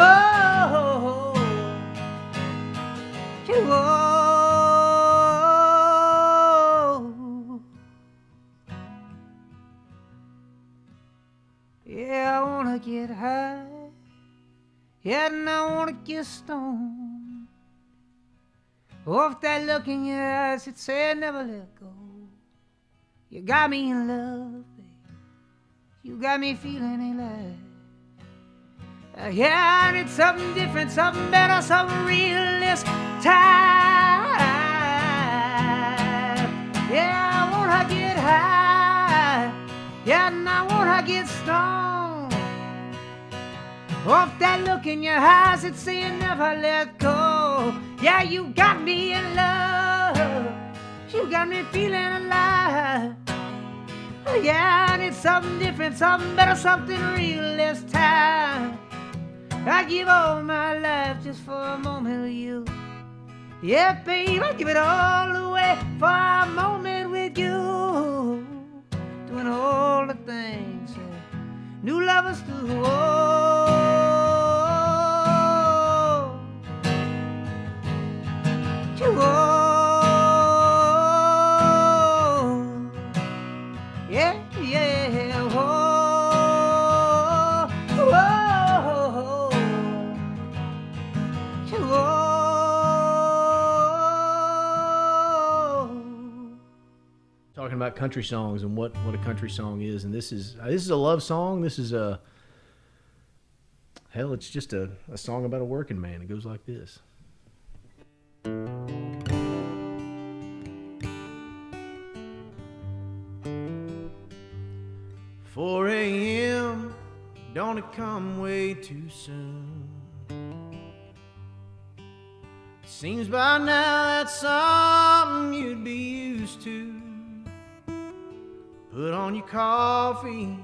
you yeah, I wanna get high, yeah, and I wanna get stoned. Off that look in your eyes, it said never let go. You got me in love, babe. You got me feeling alive. Yeah, I need something different, something better, something real this time. Yeah, I wanna get high. Yeah, and I wanna get stoned. Off that look in your eyes, it's saying never let go. Yeah, you got me in love. You got me feeling alive. Yeah, I need something different, something better, something real this time. I give all my life just for a moment with you. Yeah, babe, I give it all away for a moment with you. Doing all the things that new lovers do. Oh, you yeah, yeah, oh, oh, you talking about country songs and what a country song is, and this is a love song. This is a hell. It's just a song about a working man. It goes like this. 4 a.m., don't it come way too soon? Seems by now that's something you'd be used to. Put on your coffee,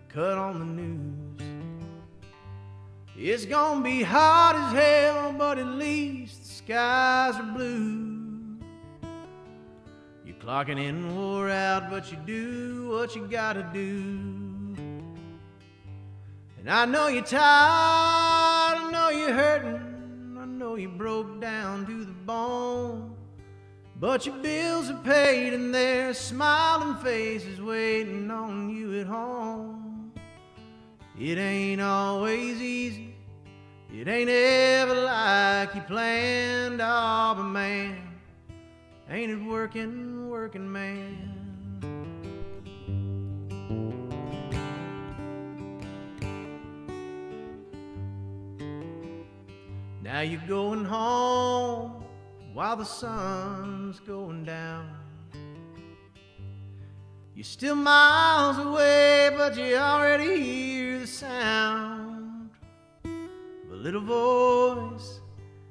cut on the news. It's gonna be hot as hell, but at least the skies are blue. You're clocking in, wore out, but you do what you gotta do. And I know you're tired, I know you're hurting, I know you broke down to the bone. But your bills are paid and there's smiling faces waiting on you at home. It ain't always easy, it ain't ever like you planned, oh, but man, ain't it working, working man. Now you're going home while the sun's going down. You're still miles away, but you already hear the sound of a little voice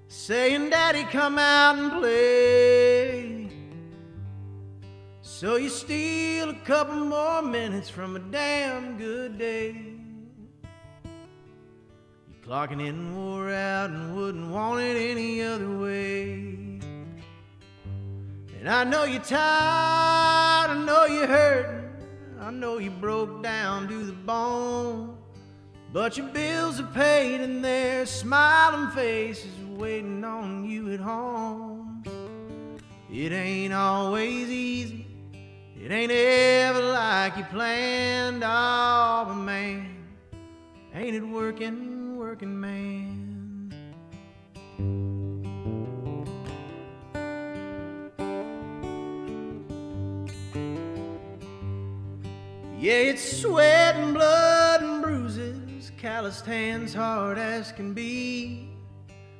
saying, Daddy, come out and play. So you steal a couple more minutes from a damn good day. You're clocking in, wore out, and wouldn't want it any other way. And I know you're tired, I know you're hurting, I know you broke down to the bone. But your bills are paid and there's smiling faces waiting on you at home. It ain't always easy, it ain't ever like you planned. Oh, but man, ain't it working, working man. Yeah, it's sweat and blood and bruises, calloused hands hard as can be.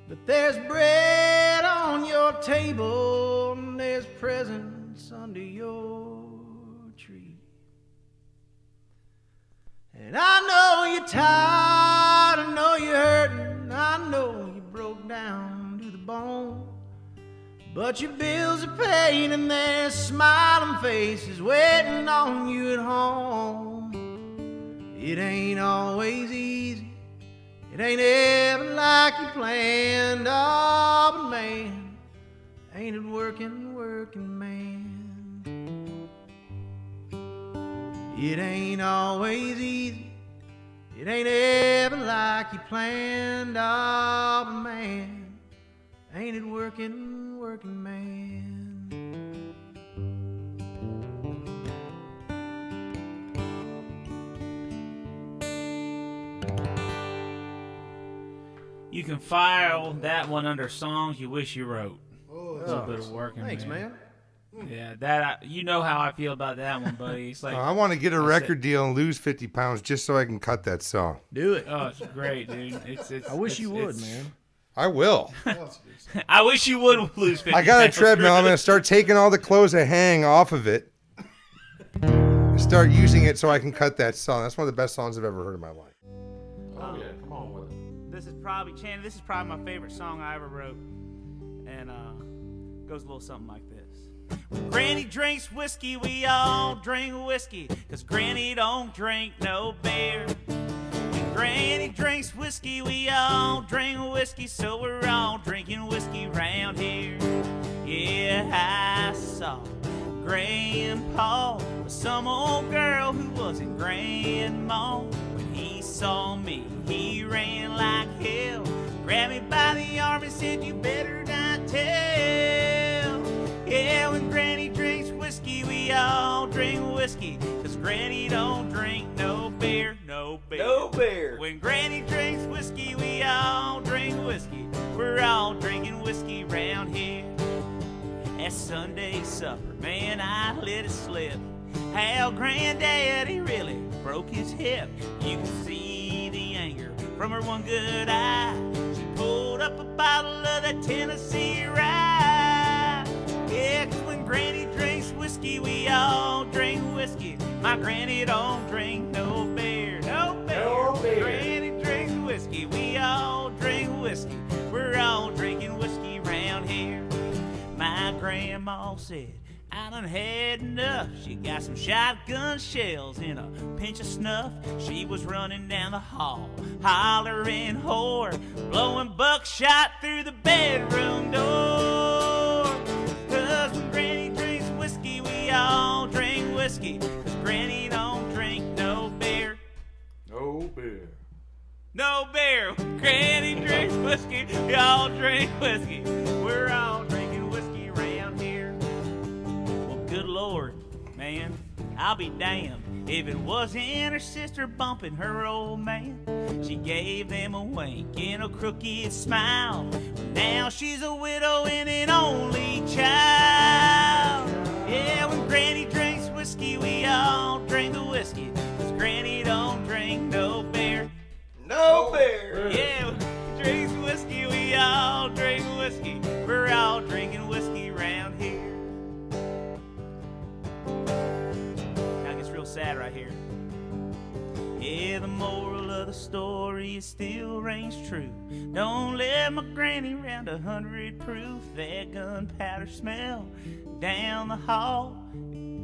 But there's bread on your table and there's presents under your tree. And I know you're tired, I know you're hurting, I know you broke down to the bone. But your bills are paid and there's smiling faces waiting on you at home. It ain't always easy, it ain't ever like you planned. Oh, but man, ain't it working, working man. It ain't always easy, it ain't ever like you planned. Oh, but man, ain't it working, working man. You can file that one under songs you wish you wrote. Oh, a little bit of working. Thanks, man. Yeah, that you know how I feel about that one, buddy. It's like I want to get a record deal and lose 50 pounds just so I can cut that song. Do it. Oh, it's great, dude. It's I wish you would, man. I will. I wish you would lose 50 I got a pounds. treadmill. I'm going to start taking all the clothes that hang off of it and start using it so I can cut that song. That's one of the best songs I've ever heard in my life. Oh, yeah. Come on with it. This is probably my favorite song I ever wrote, and goes a little something like this. When Granny drinks whiskey, we all drink whiskey, 'cause Granny don't drink no beer. When Granny drinks whiskey, we all drink whiskey, so we're all drinking whiskey round here. Yeah, I saw Grandpa with some old girl who wasn't Grandma. When he saw me, he ran like hell, grabbed me by the arm and said, "You better not tell." Yeah, when Granny drinks whiskey, we all drink whiskey, 'cause Granny don't drink no beer, no beer. No beer. When Granny drinks whiskey, we all drink whiskey. We're all drinking whiskey round here. At Sunday supper, man, I let it slip. How Granddaddy really broke his hip. You can see the anger from her one good eye. She pulled up a bottle of that Tennessee Rye. Yeah, 'cause when Granny drinks whiskey, we all drink whiskey. My granny don't drink no beer, no beer. No beer. Granny drinks whiskey, we all drink whiskey. We're all drinking whiskey round here. My grandma said, "I done had enough." She got some shotgun shells and a pinch of snuff. She was running down the hall, hollering whore, blowing buckshot through the bedroom door. 'Cause when Granny drinks whiskey, we all drink whiskey, 'cause Granny don't drink no beer. No beer. No beer. Granny drinks whiskey, we all drink whiskey. We're all drinking whiskey around here. Well, good Lord, man, I'll be damned if it wasn't her sister bumping her old man. She gave them a wink and a crooked smile. Now she's a widow and an only child. Yeah, when Granny drinks whiskey, we all drink the whiskey, 'cause Granny don't drink no beer. No beer. Yeah, when she drinks whiskey, we all drink whiskey. We're all drinking whiskey round here. Now it gets real sad right here. Yeah, the moral of the story is still rings true. Don't let my granny round 100 proof. That gunpowder smell down the hall.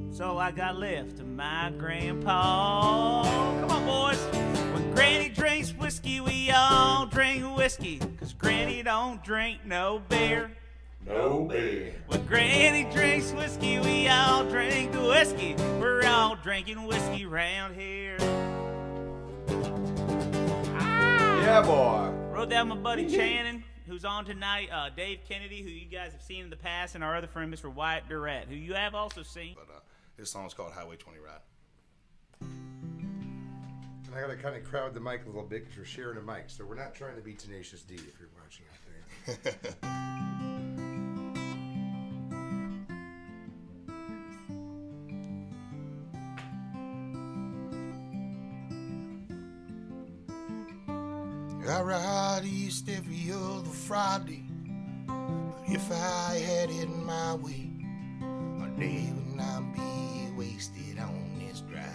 That's all I got left of my grandpa. Come on, boys. When Granny drinks whiskey, we all drink whiskey, 'cause Granny don't drink no beer. no bed. When Granny drinks whiskey, we all drink the whiskey. We're all drinking whiskey round here. Yeah, boy. Wrote that with my buddy Channing, who's on tonight. Dave Kennedy, who you guys have seen in the past, and our other friend, Mr. Wyatt Durrette, who you have also seen. But this song's called Highway 20 Ride. And I got to kind of crowd the mic a little bit because we're sharing a mic. So we're not trying to be Tenacious D if you're watching out there. I ride east every other Friday, but if I had it my way, my day would not be wasted on this drive.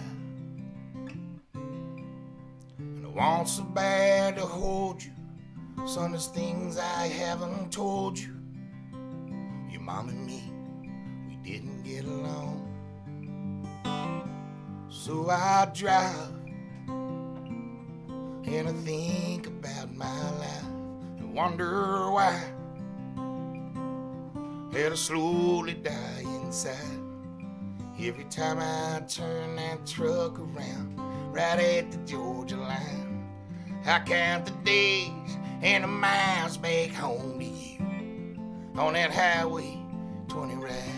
And I want so bad to hold you, son, there's things I haven't told you. Your mom and me, we didn't get along, so I drive and I think about my life and wonder why had to slowly die inside. Every time I turn that truck around, right at the Georgia line, I count the days and the miles back home to you on that Highway 20 ride.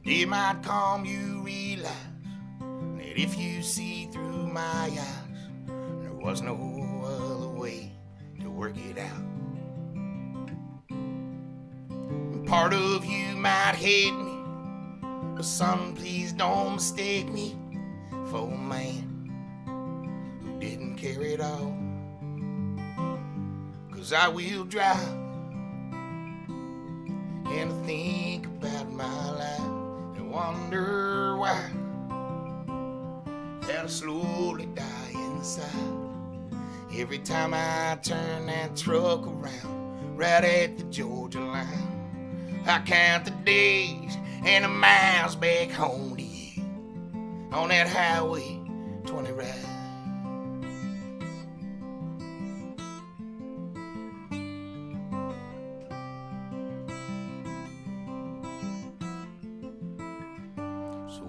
It might come you realize that if you see through my eyes, there was no other way to work it out. And part of you might hate me, but son, please don't mistake me for a man who didn't care at all. 'Cause I will drive and I think about my life, wonder why that I slowly die inside. Every time I turn that truck around, right at the Georgia line, I count the days and the miles back home to you on that Highway 20 ride.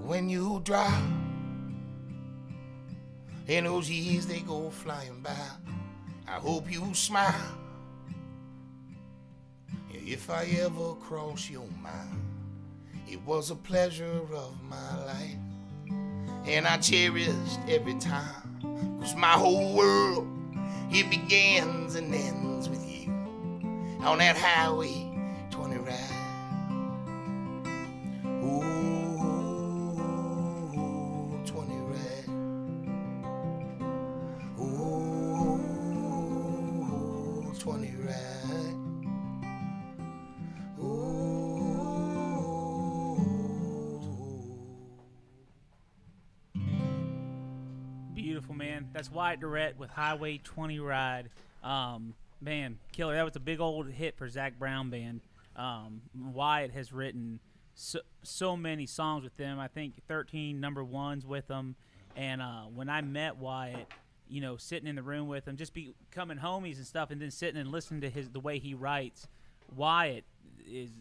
When you drive and those years they go flying by, I hope you smile if I ever cross your mind. It was a pleasure of my life, and I cherished every time, 'cause my whole world, it begins and ends with you on that Highway 20 ride. Beautiful, man. That's Wyatt Durrette with Highway 20 Ride. Man, killer. That was a big old hit for Zac Brown Band. Wyatt has written so many songs with them. I think 13 number ones with them. And when I met Wyatt, you know, sitting in the room with him, just becoming homies and stuff, and then sitting and listening to the way he writes, Wyatt is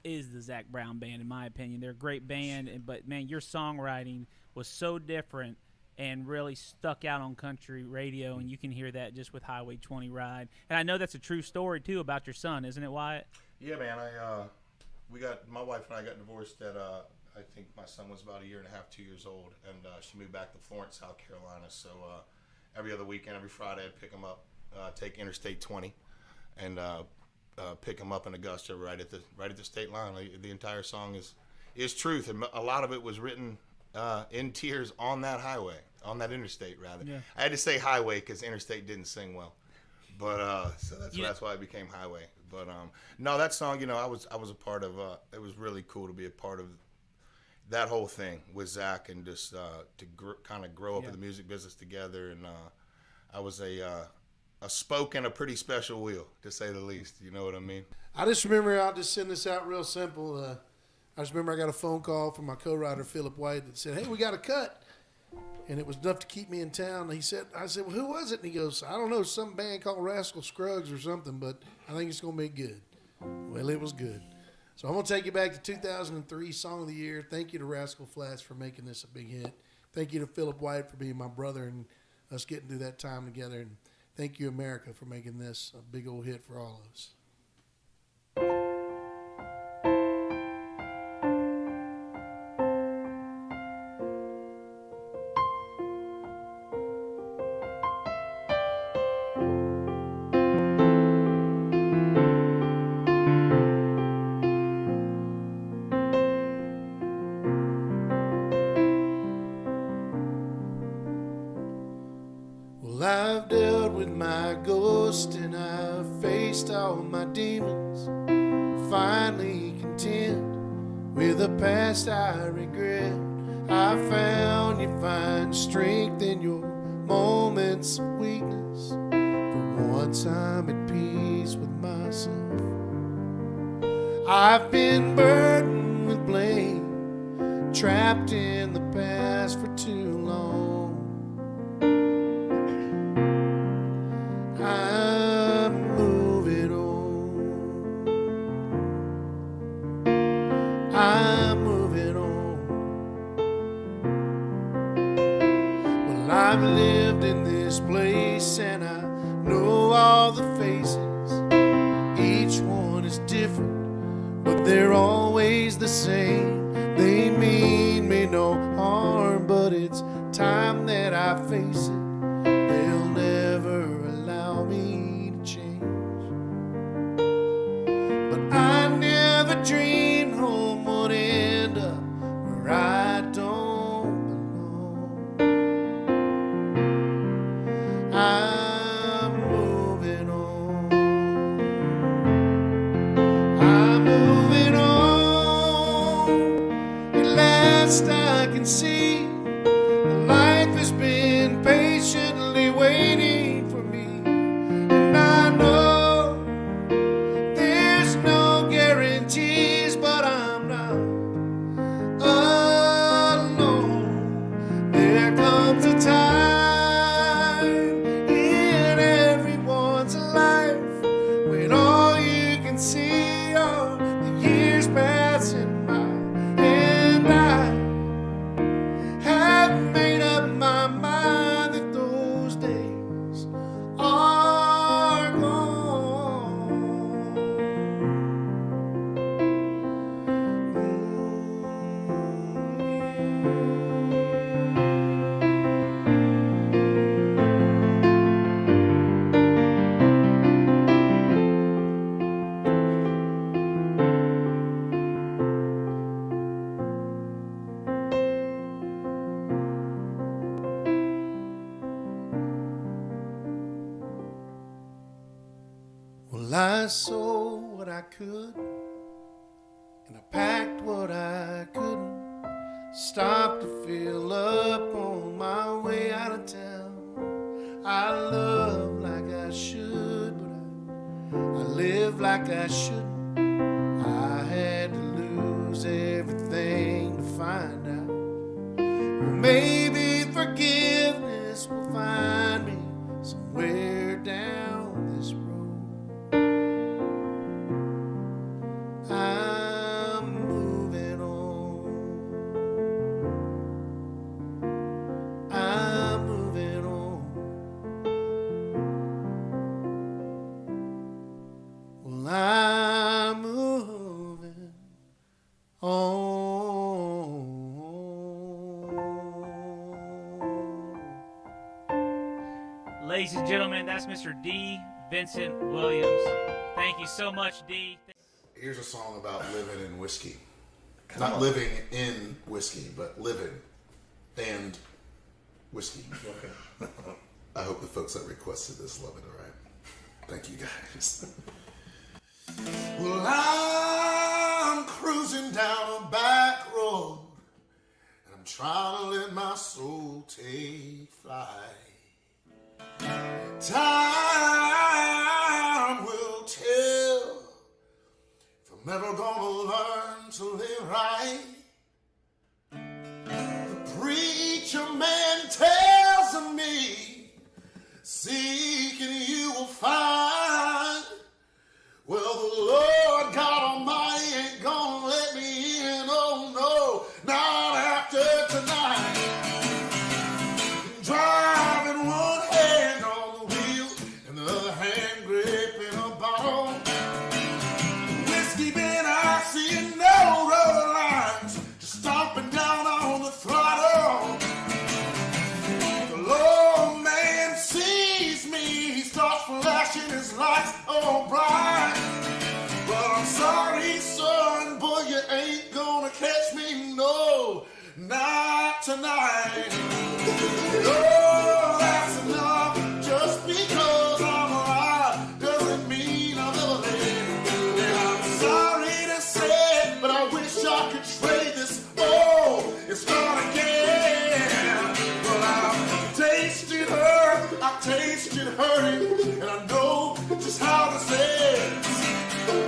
the Zac Brown Band, in my opinion. They're a great band, but, man, your songwriting was so different and really stuck out on country radio, and you can hear that just with Highway 20 Ride. And I know that's a true story, too, about your son, isn't it, Wyatt? Yeah, man. My wife and I got divorced at, I think my son was about 1.5 years, 2 years old, and she moved back to Florence, South Carolina. So every other weekend, every Friday, I'd pick him up, take Interstate 20, and pick him up in Augusta, right at the state line. The entire song is truth, and a lot of it was written in tears on that highway, on that interstate, rather. Yeah. I had to say highway because interstate didn't sing well, but so that's why it became highway. But no, that song, you know, I was a part of. It was really cool to be a part of that whole thing with Zac, and just to kind of grow up in the music business together. And I was a spoke in a pretty special wheel, to say the least. You know what I mean? I just remember, I'll just send this out real simple. I just remember I got a phone call from my co-writer, Philip White, that said, hey, we got a cut. And it was enough to keep me in town. I said, well, who was it? And he goes, I don't know, some band called Rascal Scruggs or something, but I think it's going to be good. Well, it was good. So I'm going to take you back to 2003, Song of the Year. Thank you to Rascal Flatts for making this a big hit. Thank you to Philip White for being my brother and us getting through that time together. And thank you, America, for making this a big old hit for all of us. I've dealt with my ghost and I've faced all my demons, finally content with the past I regret. I found you find strength in your moments of weakness. For once I'm at peace with myself. I've been burdened with blame, trapped in the past for too long. I'm moving on. I'm moving on. Well, I've lived in this place and I know all the faces. Each one is different, but they're always the same. They mean me no harm, but it's time that I face it. They'll never allow me to change. But I never dreamed home would end up where I don't belong. I'm moving on. I'm moving on. At last I can see life has been patiently waiting for me. And I know there's no guarantees, but I'm not alone. There comes a time in everyone's life when all you can see are the years passing by. And I have made up my mind that those days are gone. Well, I sold what I could, and I packed what I couldn't. Stopped to fill up on my way out of town. I love like I should, but I live like I shouldn't. I had to lose everything to find out. Well, maybe forgiveness will find me somewhere down this road. I'm moving on. I'm moving on. Well, I'm moving on. Ladies and gentlemen, that's Mr. D. Vincent Williams. Thank you so much, D. Here's a song about living in whiskey. Not living in whiskey, but living and whiskey. Okay. I hope the folks that requested this love it, all right? Thank you, guys. Well, I'm cruising down a back road, and I'm trying to let my soul take flight. Time will tell if I'm ever gonna learn to live right. The preacher man tells me, seeking you will find. Well, the Lord God Almighty ain't gonna let me in, oh no, not after tonight. Driving one hand on the wheel and the other hand gripping a bottle. Whiskey been I see no road lines, just stomping down on the throttle. The Lord man sees me, he starts flashing his lights all bright. But I'm sorry, son, boy, you ain't gonna catch me, no, not tonight. Oh, that's enough. Just because I'm alive doesn't mean I'm ever living. And I'm sorry to say it, but I wish I could trade this. Oh, it's gone again. Well, I've tasted hurt, I've tasted hurting, and I know just how to say it.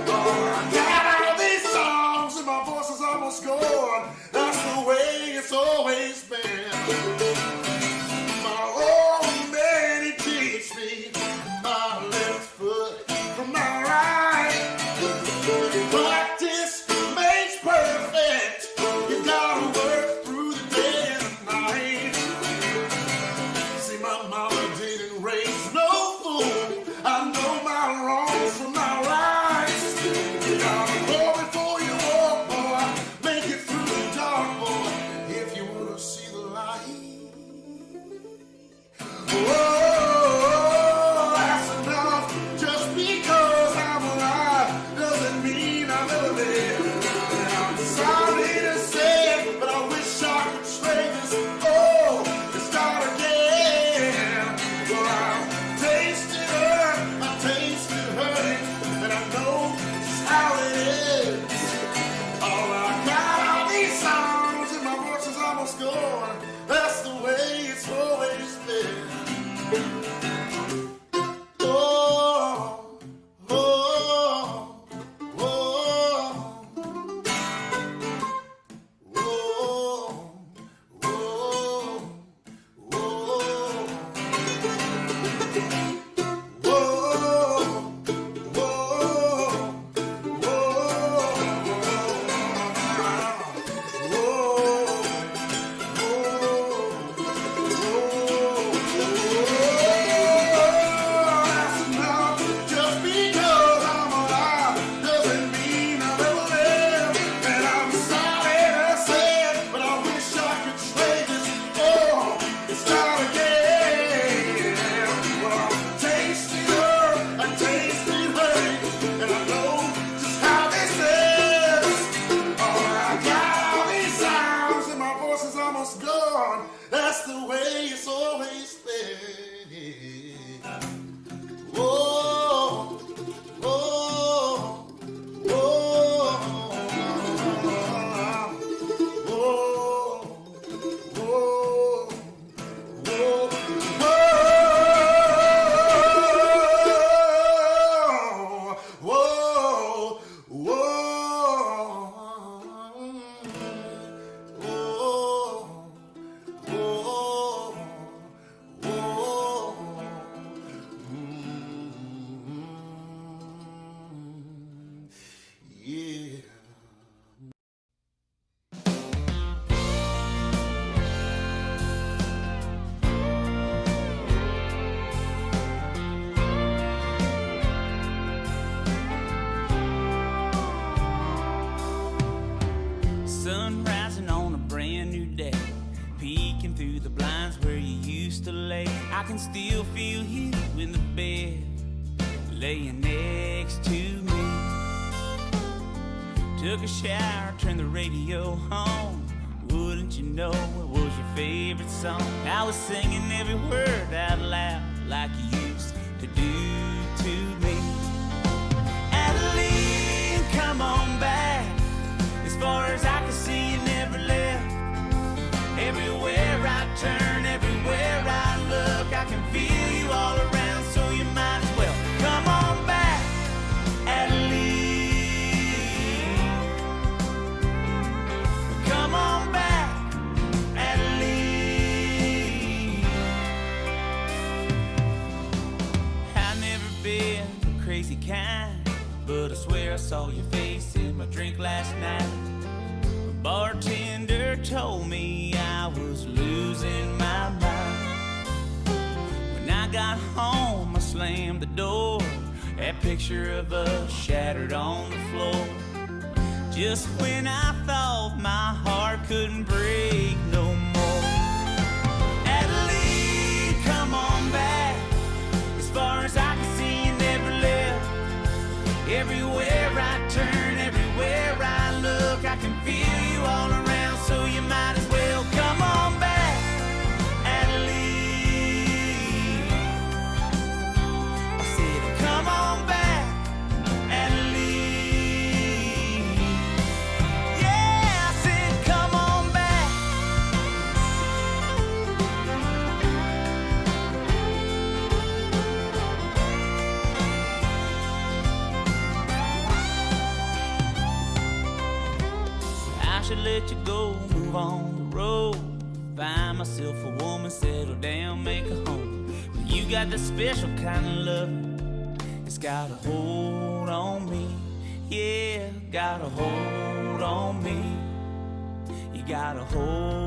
Oh, I got all these songs and my voice is almost gone. That's the way it's always been. My old man, he teach me my left foot from my right. Practice makes perfect. You gotta work through the day and the night. See, my mama didn't raise no fool. I know my wrongs from my rights. You gotta go before you walk, boy. Make it through the dark, boy, if you wanna see the light. Whoa, that's enough. Just because I'm alive doesn't mean I'll never live. And I'm sorry to say it, but I wish I could trade this. Oh, and start again. Well, I've tasted hurt, I've tasted hurting, and I know just how it is. Oh, I got all these songs and my voice is almost gone. That's the way it's always been. Oh, oh, oh, oh, that's enough. Just because I'm alive doesn't mean I'll ever live. And I'm sorry to say it, but I wish I could trade this. Oh, and start again. Well, I tasted hurt, I tasted hurting, and I know just how this is. Oh, I got all these sounds and my voice is almost gone. That's the way it's always been. Whoa, whoa, whoa, whoa, whoa, whoa, yeah. Sun rising on a brand new day, peeking through the blinds where you used to lay. I can still feel you in the bed, laying next to me. Took a shower, turned the radio on. Wouldn't you know it was your favorite song? I was singing every word out loud like you used to do to me. Adeline, come on back. As far as I can see, you never left. Everywhere I turn, everywhere I look, I can feel you all around, so you might as well come on back, Adeline. kind, but I swear I saw your face in my drink last night. The bartender told me I was losing my mind. When I got home, I slammed the door. That picture of us shattered on the floor. Just when I thought my heart couldn't break no more. Adeline, come on back. As far as I can see, you never left. Everywhere I turn, everywhere I look, I can feel you all around, so you might as well come on back, Adeline. I said, come on back, Adeline. Yeah, I said, come on back. I should let you go, move on the road, find myself a woman, settle down, make a home. But you got the special kind of love, it's got a hold on me. Yeah, got a hold on me. You got a hold